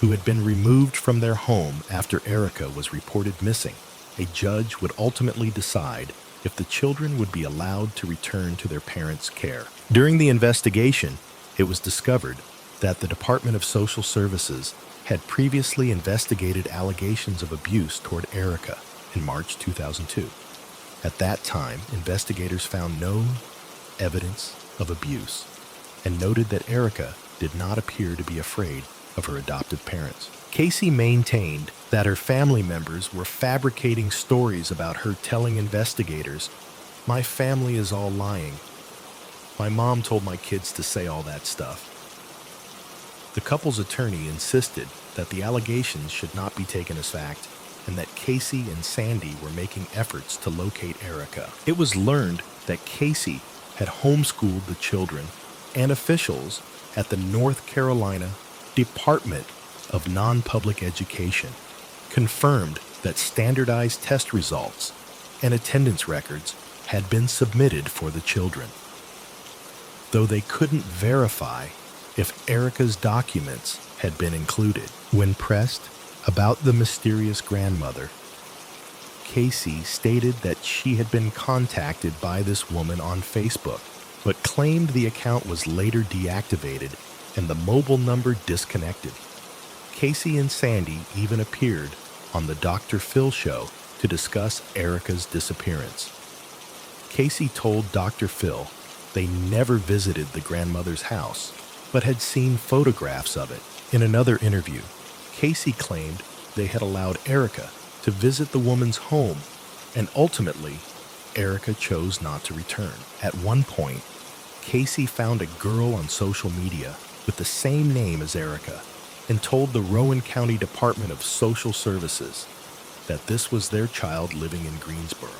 who had been removed from their home after Erica was reported missing. A judge would ultimately decide if the children would be allowed to return to their parents' care. During the investigation, it was discovered that the Department of Social Services had previously investigated allegations of abuse toward Erica in March 2002. At that time, investigators found no evidence of abuse and noted that Erica did not appear to be afraid of her adoptive parents. Casey maintained that her family members were fabricating stories about her, telling investigators, My family is all lying. My mom told my kids to say all that stuff. The couple's attorney insisted that the allegations should not be taken as fact and that Casey and Sandy were making efforts to locate Erica. It was learned that Casey had homeschooled the children, and officials at the North Carolina Department of Non-Public Education confirmed that standardized test results and attendance records had been submitted for the children, though they couldn't verify if Erica's documents had been included. When pressed about the mysterious grandmother, Casey stated that she had been contacted by this woman on Facebook, but claimed the account was later deactivated and the mobile number disconnected. Casey and Sandy even appeared on the Dr. Phil show to discuss Erica's disappearance. Casey told Dr. Phil they never visited the grandmother's house, but had seen photographs of it. In another interview, Casey claimed they had allowed Erica to visit the woman's home, and ultimately, Erica chose not to return. At one point, Casey found a girl on social media with the same name as Erica and told the Rowan County Department of Social Services that this was their child living in Greensboro.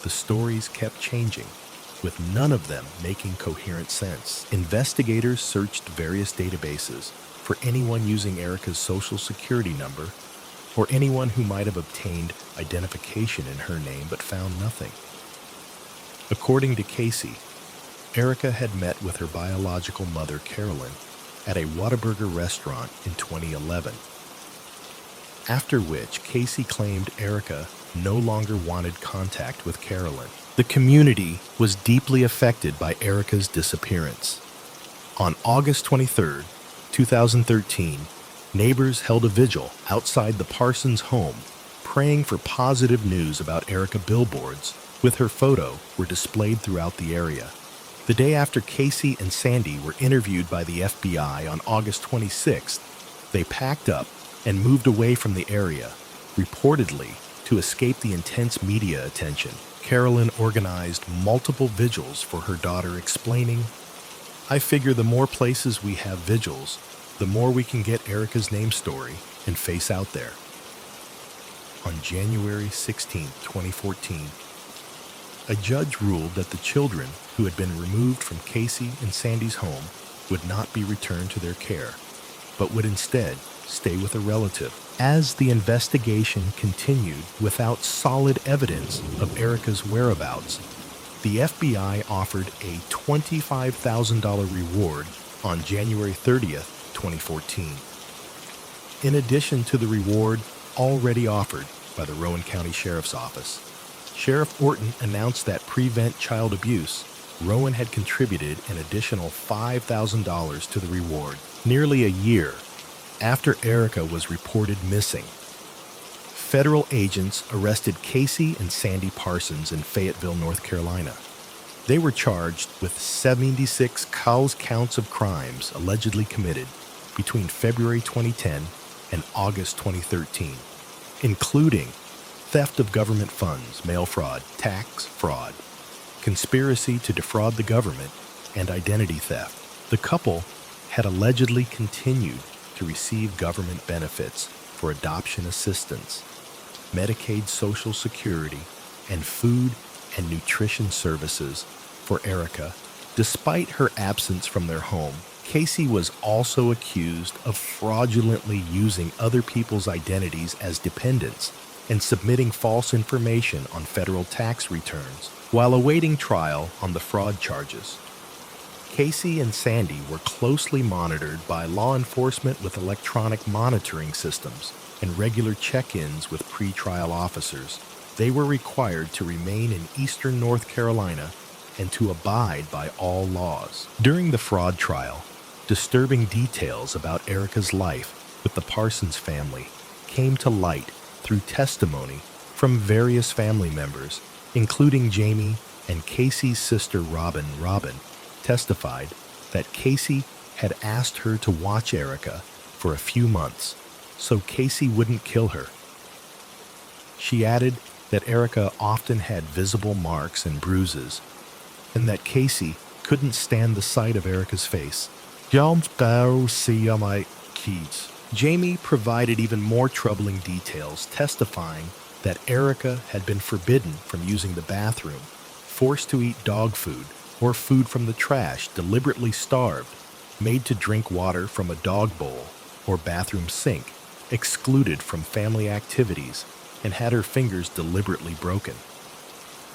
The stories kept changing, with none of them making coherent sense. Investigators searched various databases for anyone using Erica's social security number or anyone who might have obtained identification in her name, but found nothing. According to Casey, Erica had met with her biological mother, Carolyn, at a Whataburger restaurant in 2011, after which Casey claimed Erica no longer wanted contact with Carolyn. The community was deeply affected by Erica's disappearance. On August 23, 2013, neighbors held a vigil outside the Parsons home, praying for positive news about Erica. Billboards with her photo were displayed throughout the area. The day after Casey and Sandy were interviewed by the FBI on August 26th, they packed up and moved away from the area, reportedly to escape the intense media attention. Carolyn organized multiple vigils for her daughter, explaining, "I figure the more places we have vigils, the more we can get Erica's name story and face out there." On January 16, 2014, a judge ruled that the children who had been removed from Casey and Sandy's home would not be returned to their care, but would instead stay with a relative. As the investigation continued without solid evidence of Erica's whereabouts, the FBI offered a $25,000 reward on January 30th, 2014. In addition to the reward already offered by the Rowan County Sheriff's Office, Sheriff Orton announced that Prevent Child Abuse, Rowan had contributed an additional $5,000 to the reward. Nearly a year after Erica was reported missing, federal agents arrested Casey and Sandy Parsons in Fayetteville, North Carolina. They were charged with 76 counts of crimes allegedly committed between February 2010 and August 2013, including theft of government funds, mail fraud, tax fraud, conspiracy to defraud the government, and identity theft. The couple had allegedly continued to receive government benefits for adoption assistance, Medicaid, Social Security, and food and nutrition services for Erica. Despite her absence from their home, Casey was also accused of fraudulently using other people's identities as dependents and submitting false information on federal tax returns while awaiting trial on the fraud charges. Casey and Sandy were closely monitored by law enforcement with electronic monitoring systems and regular check-ins with pretrial officers. They were required to remain in eastern North Carolina and to abide by all laws. During the fraud trial, disturbing details about Erica's life with the Parsons family came to light through testimony from various family members, including Jamie and Casey's sister Robin. Robin testified that Casey had asked her to watch Erica for a few months so Casey wouldn't kill her. She added that Erica often had visible marks and bruises, and that Casey couldn't stand the sight of Erica's face. Don't go see my kids. Jamie provided even more troubling details, testifying that Erica had been forbidden from using the bathroom, forced to eat dog food or food from the trash, deliberately starved, made to drink water from a dog bowl or bathroom sink, excluded from family activities, and had her fingers deliberately broken.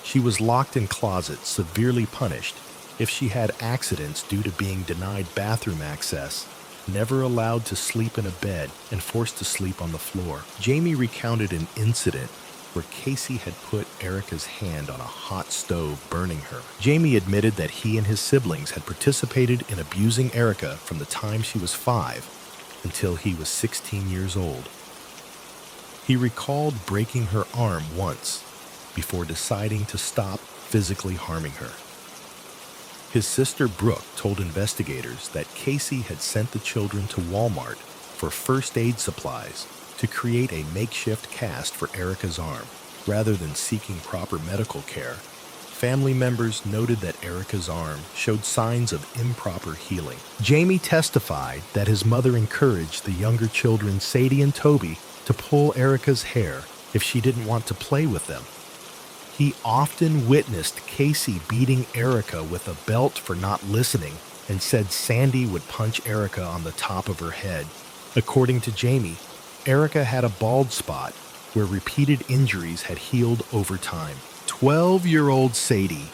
She was locked in closets, severely punished if she had accidents due to being denied bathroom access, never allowed to sleep in a bed, and forced to sleep on the floor. Jamie recounted an incident where Casey had put Erica's hand on a hot stove, burning her. Jamie admitted that he and his siblings had participated in abusing Erica from the time she was 5 until he was 16 years old. He recalled breaking her arm once before deciding to stop physically harming her. His sister Brooke told investigators that Casey had sent the children to Walmart for first aid supplies to create a makeshift cast for Erica's arm. Rather than seeking proper medical care, family members noted that Erica's arm showed signs of improper healing. Jamie testified that his mother encouraged the younger children, Sadie and Toby, to pull Erica's hair if she didn't want to play with them. He often witnessed Casey beating Erica with a belt for not listening and said Sandy would punch Erica on the top of her head. According to Jamie, Erica had a bald spot where repeated injuries had healed over time. 12-year-old Sadie,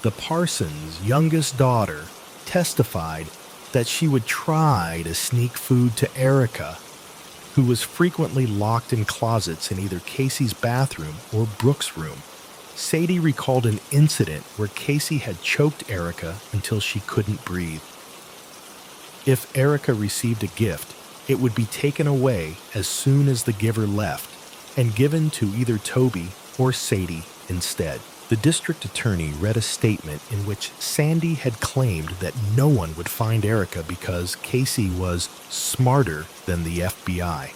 the Parsons' youngest daughter, testified that she would try to sneak food to Erica, who was frequently locked in closets in either Casey's bathroom or Brooke's room. Sadie recalled an incident where Casey had choked Erica until she couldn't breathe. If Erica received a gift, it would be taken away as soon as the giver left and given to either Toby or Sadie instead. The district attorney read a statement in which Sandy had claimed that no one would find Erica because Casey was smarter than the FBI.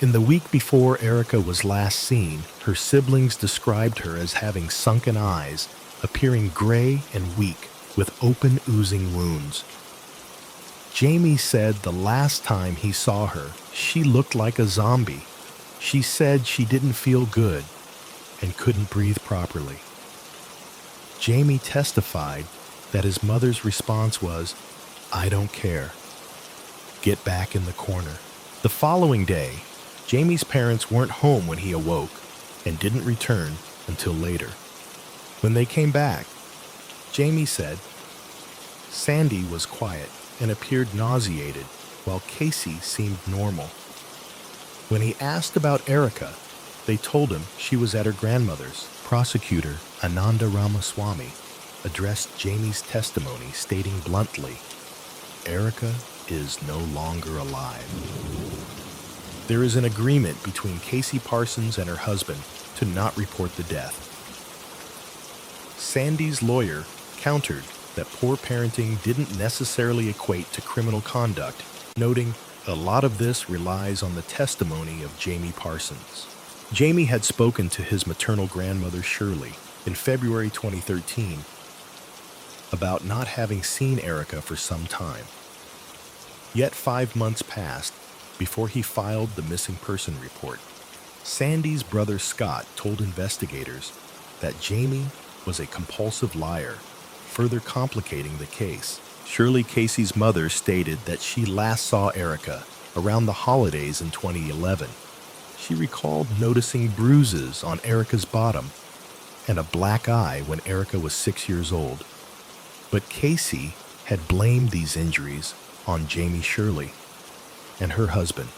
In the week before Erica was last seen, her siblings described her as having sunken eyes, appearing gray and weak, with open, oozing wounds. Jamie said the last time he saw her, she looked like a zombie. She said she didn't feel good and couldn't breathe properly. Jamie testified that his mother's response was, "I don't care. Get back in the corner." The following day, Jamie's parents weren't home when he awoke and didn't return until later. When they came back, Jamie said, Sandy was quiet and appeared nauseated, while Casey seemed normal. When he asked about Erica, they told him she was at her grandmother's. Prosecutor Ananda Ramaswamy addressed Jamie's testimony, stating bluntly, "Erica is no longer alive." There is an agreement between Casey Parsons and her husband to not report the death. Sandy's lawyer countered that poor parenting didn't necessarily equate to criminal conduct, noting a lot of this relies on the testimony of Jamie Parsons. Jamie had spoken to his maternal grandmother Shirley in February 2013 about not having seen Erica for some time. Yet 5 months passed before he filed the missing person report. Sandy's brother Scott told investigators that Jamie was a compulsive liar, further complicating the case. Shirley Casey's mother stated that she last saw Erica around the holidays in 2011. She recalled noticing bruises on Erica's bottom and a black eye when Erica was 6 years old. But Casey had blamed these injuries on Jamie Shirley and her husband.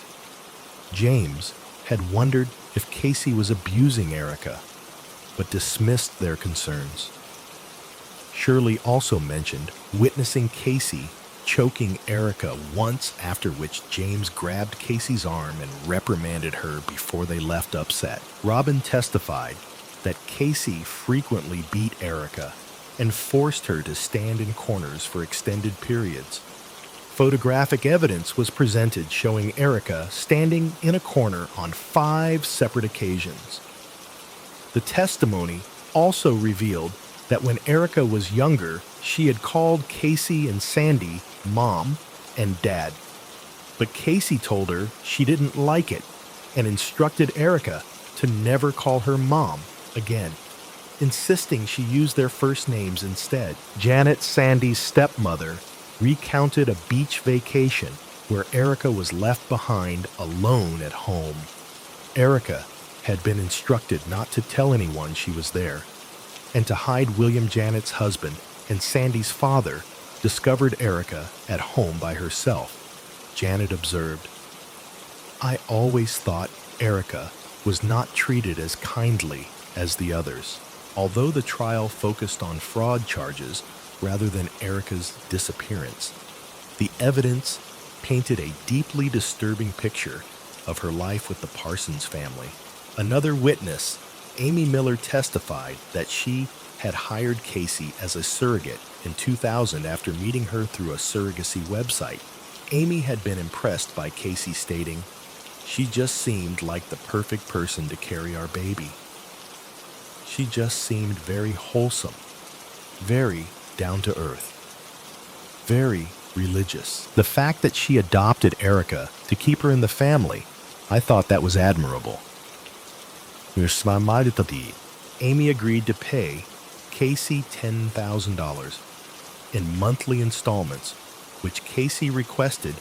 James had wondered if Casey was abusing Erica, but dismissed their concerns. Shirley also mentioned witnessing Casey choking Erica once, after which James grabbed Casey's arm and reprimanded her before they left upset. Robin testified that Casey frequently beat Erica and forced her to stand in corners for extended periods. Photographic evidence was presented showing Erica standing in a corner on 5 separate occasions. The testimony also revealed that when Erica was younger, she had called Casey and Sandy Mom and Dad. But Casey told her she didn't like it and instructed Erica to never call her Mom again, insisting she use their first names instead. Janet, Sandy's stepmother, recounted a beach vacation where Erica was left behind alone at home. Erica had been instructed not to tell anyone she was there, and to hide William Janet's husband and Sandy's father discovered Erica at home by herself. Janet observed, "I always thought Erica was not treated as kindly as the others." Although the trial focused on fraud charges rather than Erica's disappearance, the evidence painted a deeply disturbing picture of her life with the Parsons family. Another witness, Amy Miller, testified that she had hired Casey as a surrogate in 2000 after meeting her through a surrogacy website. Amy had been impressed by Casey, stating, "She just seemed like the perfect person to carry our baby. She just seemed very wholesome, very down to earth, very religious." The fact that she adopted Erica to keep her in the family, I thought that was admirable. Amy agreed to pay Casey $10,000 in monthly installments, which Casey requested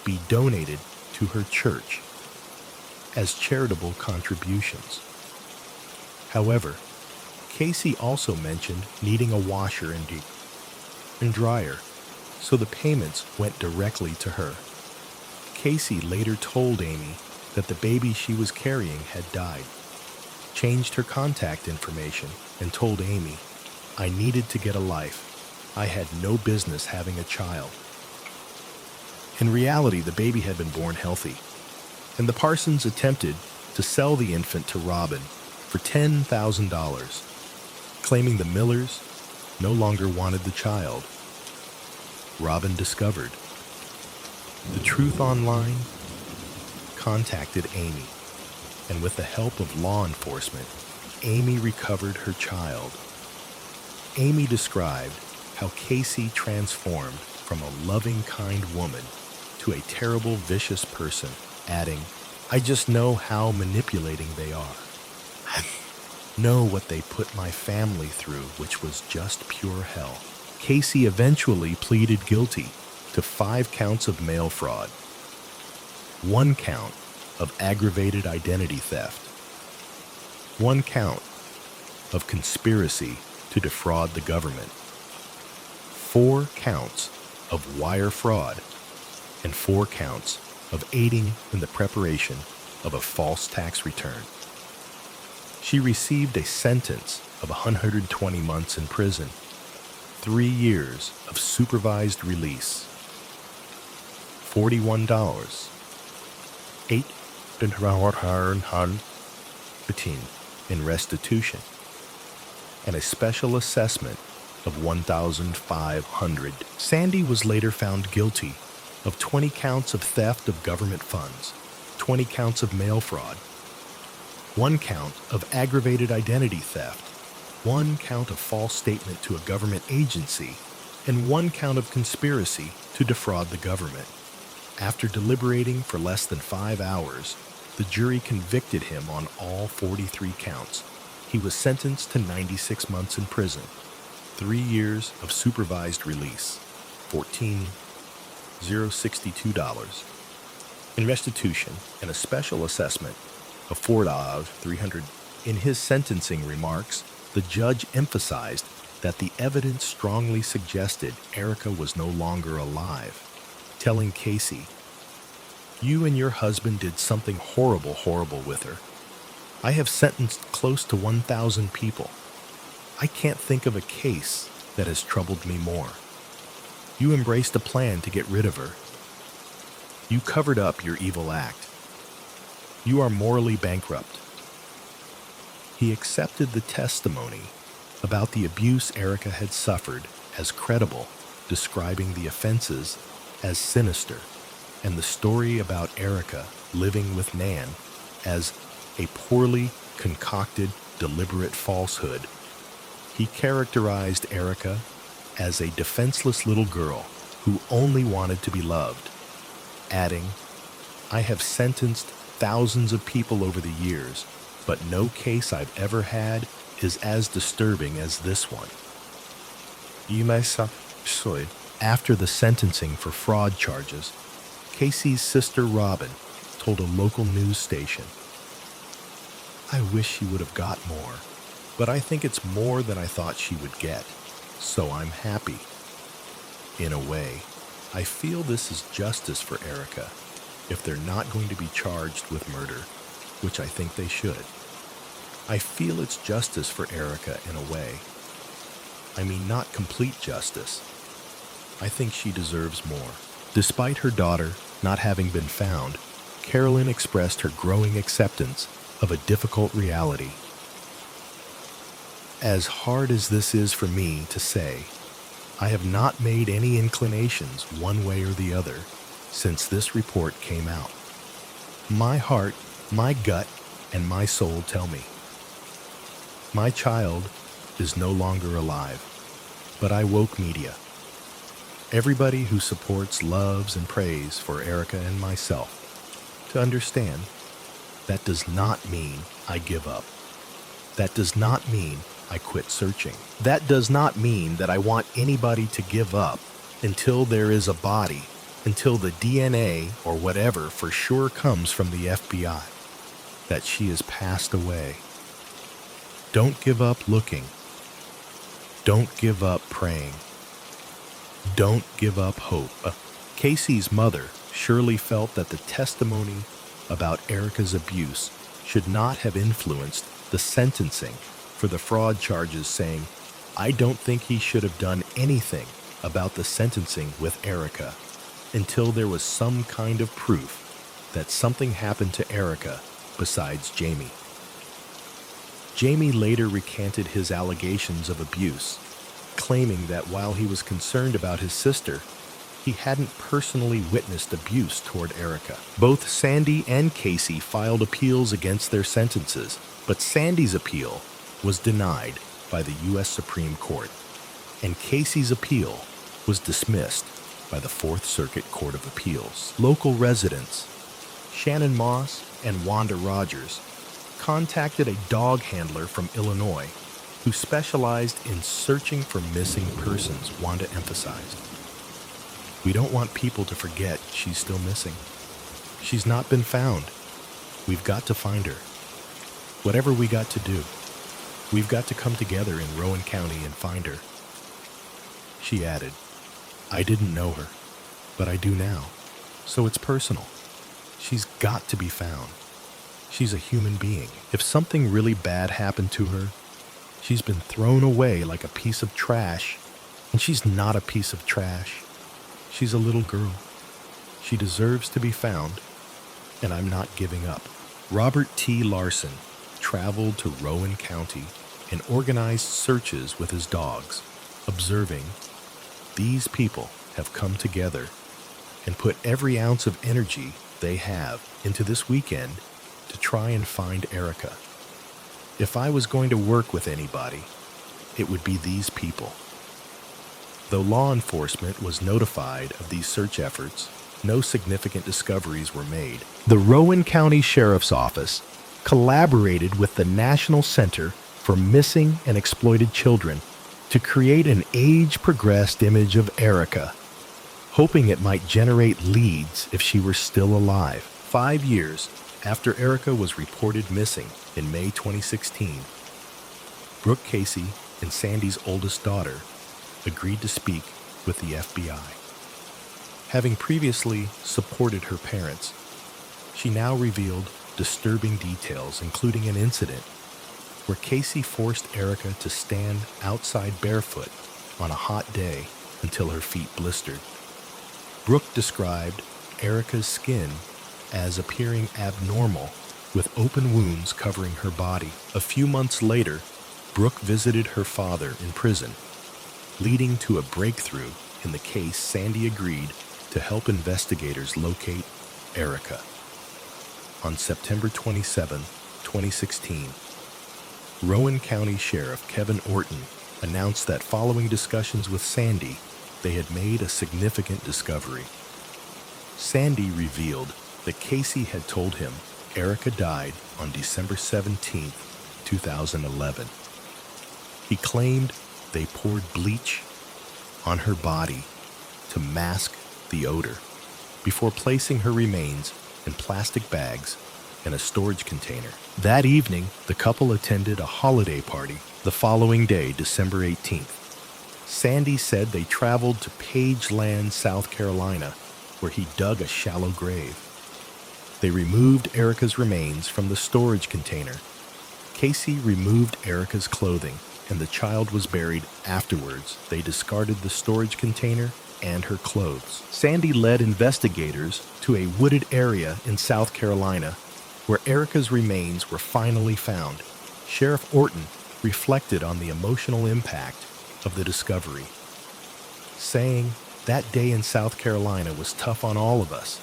be donated to her church as charitable contributions. However, Casey also mentioned needing a washer and dryer, so the payments went directly to her. Casey later told Amy that the baby she was carrying had died, changed her contact information, and told Amy, "I needed to get a life. I had no business having a child." In reality, the baby had been born healthy, and the Parsons attempted to sell the infant to Robin for $10,000, claiming the Millers no longer wanted the child. Robin discovered the truth online, contacted Amy, and with the help of law enforcement, Amy recovered her child. Amy described how Casey transformed from a loving, kind woman to a terrible, vicious person, adding, "I just know how manipulating they are. I know what they put my family through, which was just pure hell." Casey eventually pleaded guilty to 5 counts of mail fraud, 1 count of aggravated identity theft, 1 count of conspiracy to defraud the government, 4 counts of wire fraud, and 4 counts of aiding in the preparation of a false tax return. She received a sentence of 120 months in prison, 3 years of supervised release, $41, 8 in restitution, and a special assessment of $1,500. Sandy was later found guilty of 20 counts of theft of government funds, 20 counts of mail fraud, 1 count of aggravated identity theft, 1 count of false statement to a government agency, and 1 count of conspiracy to defraud the government. After deliberating for less than 5 hours, the jury convicted him on all 43 counts. He was sentenced to 96 months in prison, 3 years of supervised release, $14,062 in restitution, and a special assessment of $4,300. In his sentencing remarks, the judge emphasized that the evidence strongly suggested Erica was no longer alive, telling Casey, "You and your husband did something horrible with her. I have sentenced close to 1,000 people. I can't think of a case that has troubled me more. You embraced a plan to get rid of her. You covered up your evil act. You are morally bankrupt." He accepted the testimony about the abuse Erica had suffered as credible, describing the offenses as sinister, and the story about Erica living with Nan as a poorly concocted deliberate falsehood. He characterized Erica as a defenseless little girl who only wanted to be loved, adding, "I have sentenced thousands of people over the years, but no case I've ever had is as disturbing as this one." After the sentencing for fraud charges, Casey's sister Robin told a local news station, "I wish she would have got more, but I think it's more than I thought she would get, so I'm happy. In a way, I feel this is justice for Erica if they're not going to be charged with murder, which I think they should. I feel it's justice for Erica in a way. I mean, not complete justice. I think she deserves more." Despite her daughter not having been found, Carolyn expressed her growing acceptance of a difficult reality. "As hard as this is for me to say, I have not made any inclinations one way or the other since this report came out. My heart, my gut, and my soul tell me. My child is no longer alive, but I woke media. Everybody who supports, loves, and prays for Erica and myself to understand that does not mean I give up. That does not mean I quit searching. That does not mean that I want anybody to give up until there is a body, until the DNA or whatever for sure comes from the FBI, that she has passed away. Don't give up looking. Don't give up praying. Don't give up hope." Casey's mother surely felt that the testimony about Erica's abuse should not have influenced the sentencing for the fraud charges, saying, "I don't think he should have done anything about the sentencing with Erica until there was some kind of proof that something happened to Erica besides Jamie." Jamie later recanted his allegations of abuse, claiming that while he was concerned about his sister, he hadn't personally witnessed abuse toward Erica. Both Sandy and Casey filed appeals against their sentences, but Sandy's appeal was denied by the U.S. Supreme Court, and Casey's appeal was dismissed by the Fourth Circuit Court of Appeals. Local residents, Shannon Moss and Wanda Rogers, contacted a dog handler from Illinois who specialized in searching for missing persons. Wanda emphasized, "We don't want people to forget she's still missing. She's not been found. We've got to find her. Whatever we got to do, we've got to come together in Rowan County and find her." She added, "I didn't know her, but I do now, so it's personal. She's got to be found. She's a human being. If something really bad happened to her, she's been thrown away like a piece of trash, and she's not a piece of trash. She's a little girl. She deserves to be found, and I'm not giving up." Robert T. Larson traveled to Rowan County and organized searches with his dogs, observing, "These people have come together and put every ounce of energy they have into this weekend to try and find Erica. If I was going to work with anybody, it would be these people." Though law enforcement was notified of these search efforts, no significant discoveries were made. The Rowan County Sheriff's Office collaborated with the National Center for Missing and Exploited Children to create an age-progressed image of Erica, hoping it might generate leads if she were still alive. 5 years after Erica was reported missing in May 2016, Brooke Casey and Sandy's oldest daughter agreed to speak with the FBI. Having previously supported her parents, she now revealed disturbing details, including an incident where Casey forced Erica to stand outside barefoot on a hot day until her feet blistered. Brooke described Erica's skin as appearing abnormal, with open wounds covering her body. A few months later, Brooke visited her father in prison, leading to a breakthrough in the case. Sandy agreed to help investigators locate Erica. On September 27, 2016, Rowan County Sheriff Kevin Orton announced that following discussions with Sandy, they had made a significant discovery. Sandy revealed that Casey had told him Erica died on December 17, 2011. He claimed they poured bleach on her body to mask the odor before placing her remains in plastic bags in a storage container. That evening, the couple attended a holiday party the following day, December 18th. Sandy said they traveled to Pageland, South Carolina, where he dug a shallow grave. They removed Erica's remains from the storage container. Casey removed Erica's clothing, and the child was buried afterwards. They discarded the storage container and her clothes. Sandy led investigators to a wooded area in South Carolina where Erica's remains were finally found. Sheriff Orton reflected on the emotional impact of the discovery, saying, "That day in South Carolina was tough on all of us.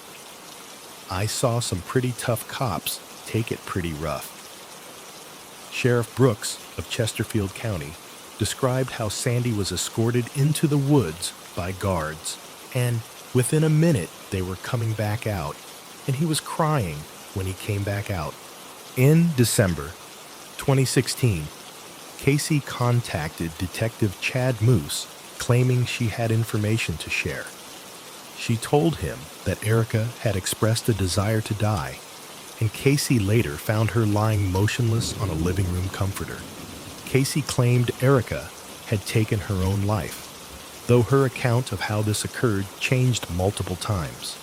I saw some pretty tough cops take it pretty rough." Sheriff Brooks of Chesterfield County described how Sandy was escorted into the woods by guards, and within a minute they were coming back out, and he was crying when he came back out. In December 2016, Casey contacted Detective Chad Moose, claiming she had information to share. She told him that Erica had expressed a desire to die, and Casey later found her lying motionless on a living room comforter. Casey claimed Erica had taken her own life, though her account of how this occurred changed multiple times.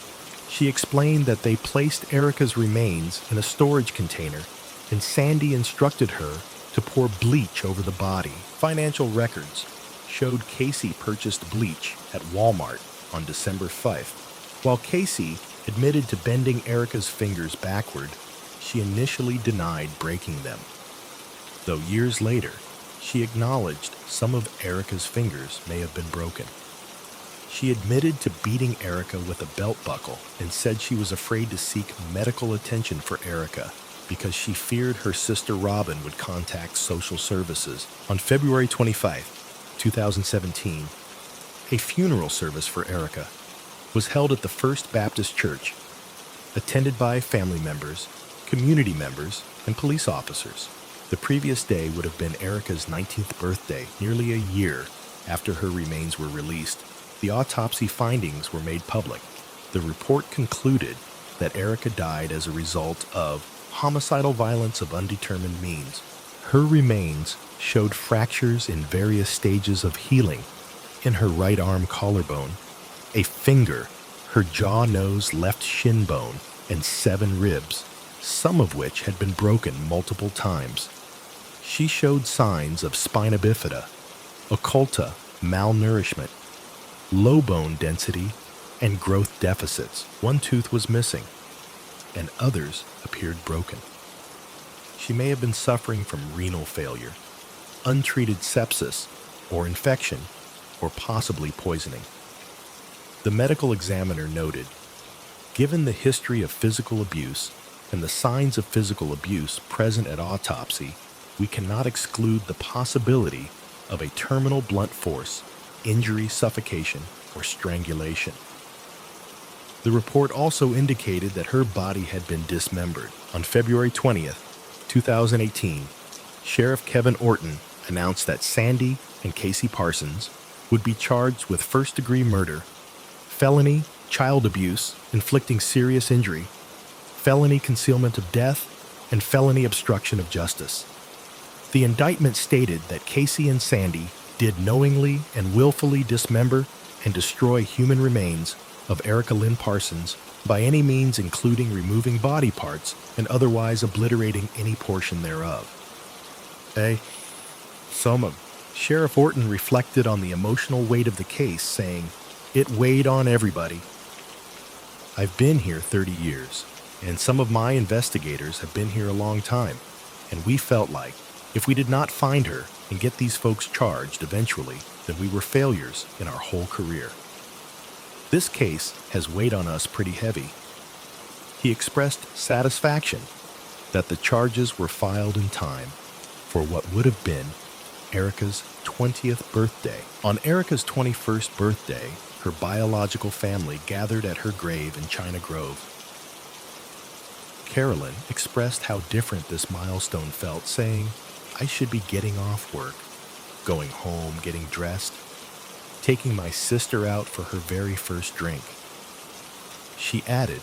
She explained that they placed Erica's remains in a storage container, and Sandy instructed her to pour bleach over the body. Financial records showed Casey purchased bleach at Walmart on December 5th. While Casey admitted to bending Erica's fingers backward, she initially denied breaking them, though years later, she acknowledged some of Erica's fingers may have been broken. She admitted to beating Erica with a belt buckle and said she was afraid to seek medical attention for Erica because she feared her sister Robin would contact social services. On February 25, 2017, a funeral service for Erica was held at the First Baptist Church, attended by family members, community members, and police officers. The previous day would have been Erica's 19th birthday, nearly a year after her remains were released. The autopsy findings were made public. The report concluded that Erica died as a result of homicidal violence of undetermined means. Her remains showed fractures in various stages of healing in her right arm collarbone, a finger, her jaw, nose, left shin bone, and 7 ribs, some of which had been broken multiple times. She showed signs of spina bifida, occulta, malnourishment, low bone density, and growth deficits. One tooth was missing, and others appeared broken. She may have been suffering from renal failure, untreated sepsis, or infection, or possibly poisoning. The medical examiner noted, given the history of physical abuse and the signs of physical abuse present at autopsy, we cannot exclude the possibility of a terminal blunt force injury, suffocation, or strangulation. The report also indicated that her body had been dismembered. On February 20th, 2018, Sheriff Kevin Orton announced that Sandy and Casey Parsons would be charged with first-degree murder, felony child abuse inflicting serious injury, felony concealment of death, and felony obstruction of justice. The indictment stated that Casey and Sandy did knowingly and willfully dismember and destroy human remains of Erica Lynn Parsons by any means, including removing body parts and otherwise obliterating any portion thereof. Sheriff Orton reflected on the emotional weight of the case, saying, "It weighed on everybody. I've been here 30 years, and some of my investigators have been here a long time, and we felt like if we did not find her and get these folks charged eventually, then we were failures in our whole career. This case has weighed on us pretty heavy." He expressed satisfaction that the charges were filed in time for what would have been Erica's 20th birthday. On Erica's 21st birthday, her biological family gathered at her grave in China Grove. Carolyn expressed how different this milestone felt, saying, "I should be getting off work, going home, getting dressed, taking my sister out for her very first drink." She added,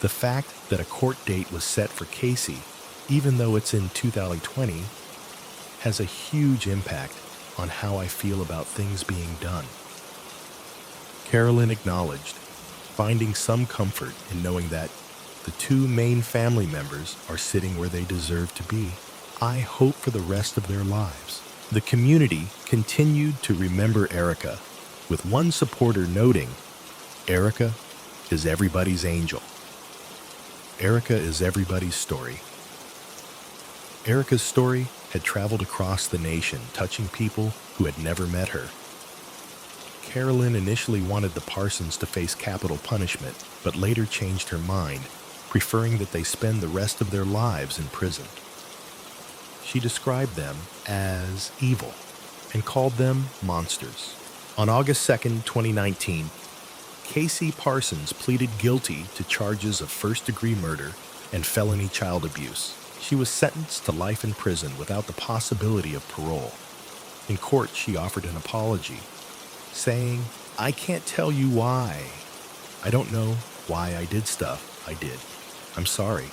"The fact that a court date was set for Casey, even though it's in 2020, has a huge impact on how I feel about things being done." Carolyn acknowledged, finding some comfort in knowing that the two main family members are sitting where they deserve to be. "I hope for the rest of their lives." The community continued to remember Erica, with one supporter noting, "Erica is everybody's angel. Erica is everybody's story." Erica's story had traveled across the nation, touching people who had never met her. Carolyn initially wanted the Parsons to face capital punishment, but later changed her mind, preferring that they spend the rest of their lives in prison. She described them as evil and called them monsters. On August 2nd, 2019, Casey Parsons pleaded guilty to charges of first-degree murder and felony child abuse. She was sentenced to life in prison without the possibility of parole. In court, she offered an apology, saying, "I can't tell you why. I don't know why I did stuff I did. I'm sorry."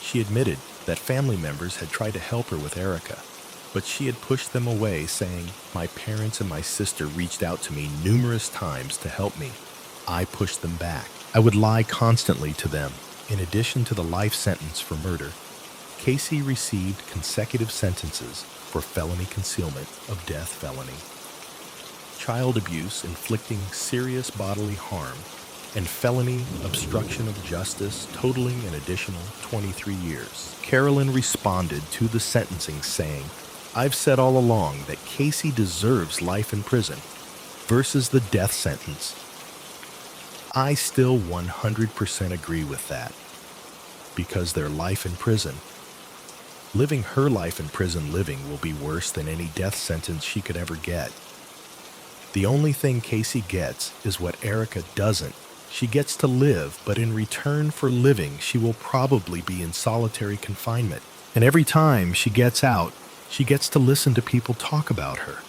She admitted that family members had tried to help her with Erica, but she had pushed them away, saying, "My parents and my sister reached out to me numerous times to help me. I pushed them back. I would lie constantly to them." In addition to the life sentence for murder, Casey received consecutive sentences for felony concealment of death felony, child abuse inflicting serious bodily harm, and felony obstruction of justice totaling an additional 23 years. Carolyn responded to the sentencing saying, "I've said all along that Casey deserves life in prison versus the death sentence. I still 100% agree with that, because their life in prison, living her life in prison living will be worse than any death sentence she could ever get. The only thing Casey gets is what Erica doesn't. She gets to live, but in return for living, she will probably be in solitary confinement. And every time she gets out, she gets to listen to people talk about her,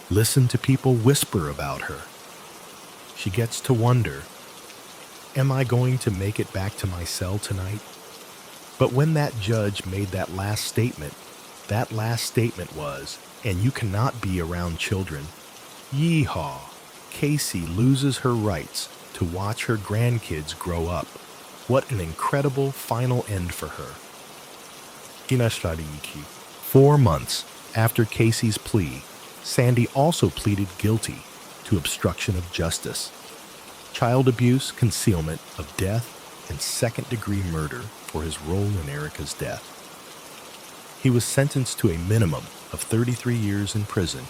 listen to people whisper about her. She gets to wonder, am I going to make it back to my cell tonight?" But when that judge made that last statement was, "And you cannot be around children." Yeehaw! Casey loses her rights to watch her grandkids grow up. What an incredible final end for her. 4 months after Casey's plea, Sandy also pleaded guilty to obstruction of justice, child abuse, concealment of death, and second-degree murder for his role in Erica's death. He was sentenced to a minimum of 33 years in prison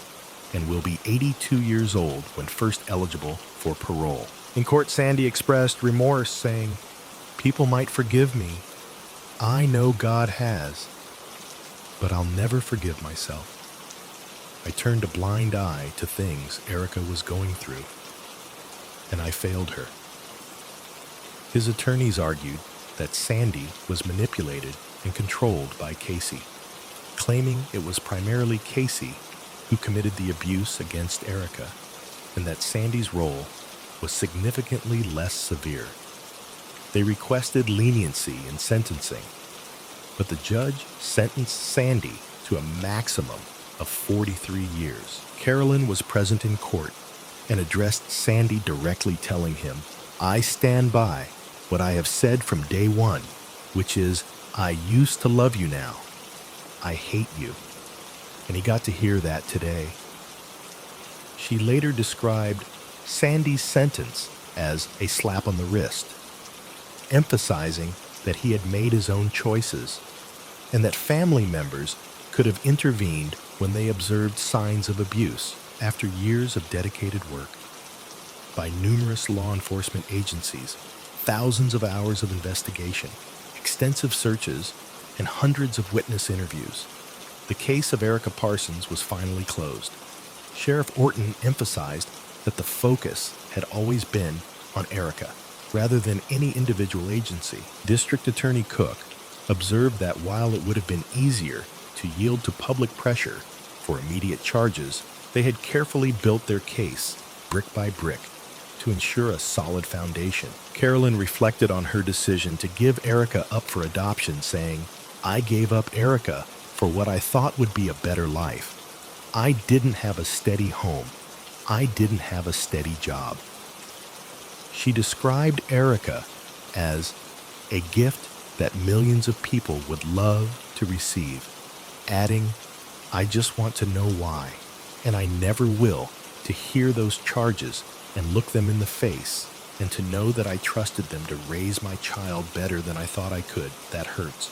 and will be 82 years old when first eligible for parole. In court, Sandy expressed remorse, saying, "People might forgive me. I know God has. But I'll never forgive myself. I turned a blind eye to things Erica was going through, and I failed her." His attorneys argued that Sandy was manipulated and controlled by Casey, claiming it was primarily Casey who committed the abuse against Erica, and that Sandy's role was significantly less severe. They requested leniency in sentencing, but the judge sentenced Sandy to a maximum of 43 years. Carolyn was present in court and addressed Sandy directly, telling him, "I stand by what I have said from day one, which is, I used to love you now. I hate you." And he got to hear that today. She later described Sandy's sentence as a slap on the wrist, emphasizing that he had made his own choices and that family members could have intervened when they observed signs of abuse after years of dedicated work by numerous law enforcement agencies, thousands of hours of investigation, extensive searches, and hundreds of witness interviews. The case of Erica Parsons was finally closed. Sheriff Orton emphasized that the focus had always been on Erica, rather than any individual agency. District Attorney Cook observed that while it would have been easier to yield to public pressure for immediate charges, they had carefully built their case, brick by brick, to ensure a solid foundation. Carolyn reflected on her decision to give Erica up for adoption, saying, "I gave up Erica for what I thought would be a better life. I didn't have a steady home. I didn't have a steady job." She described Erica as a gift that millions of people would love to receive, adding, "I just want to know why, and I never will, to hear those charges and look them in the face, and to know that I trusted them to raise my child better than I thought I could. That hurts."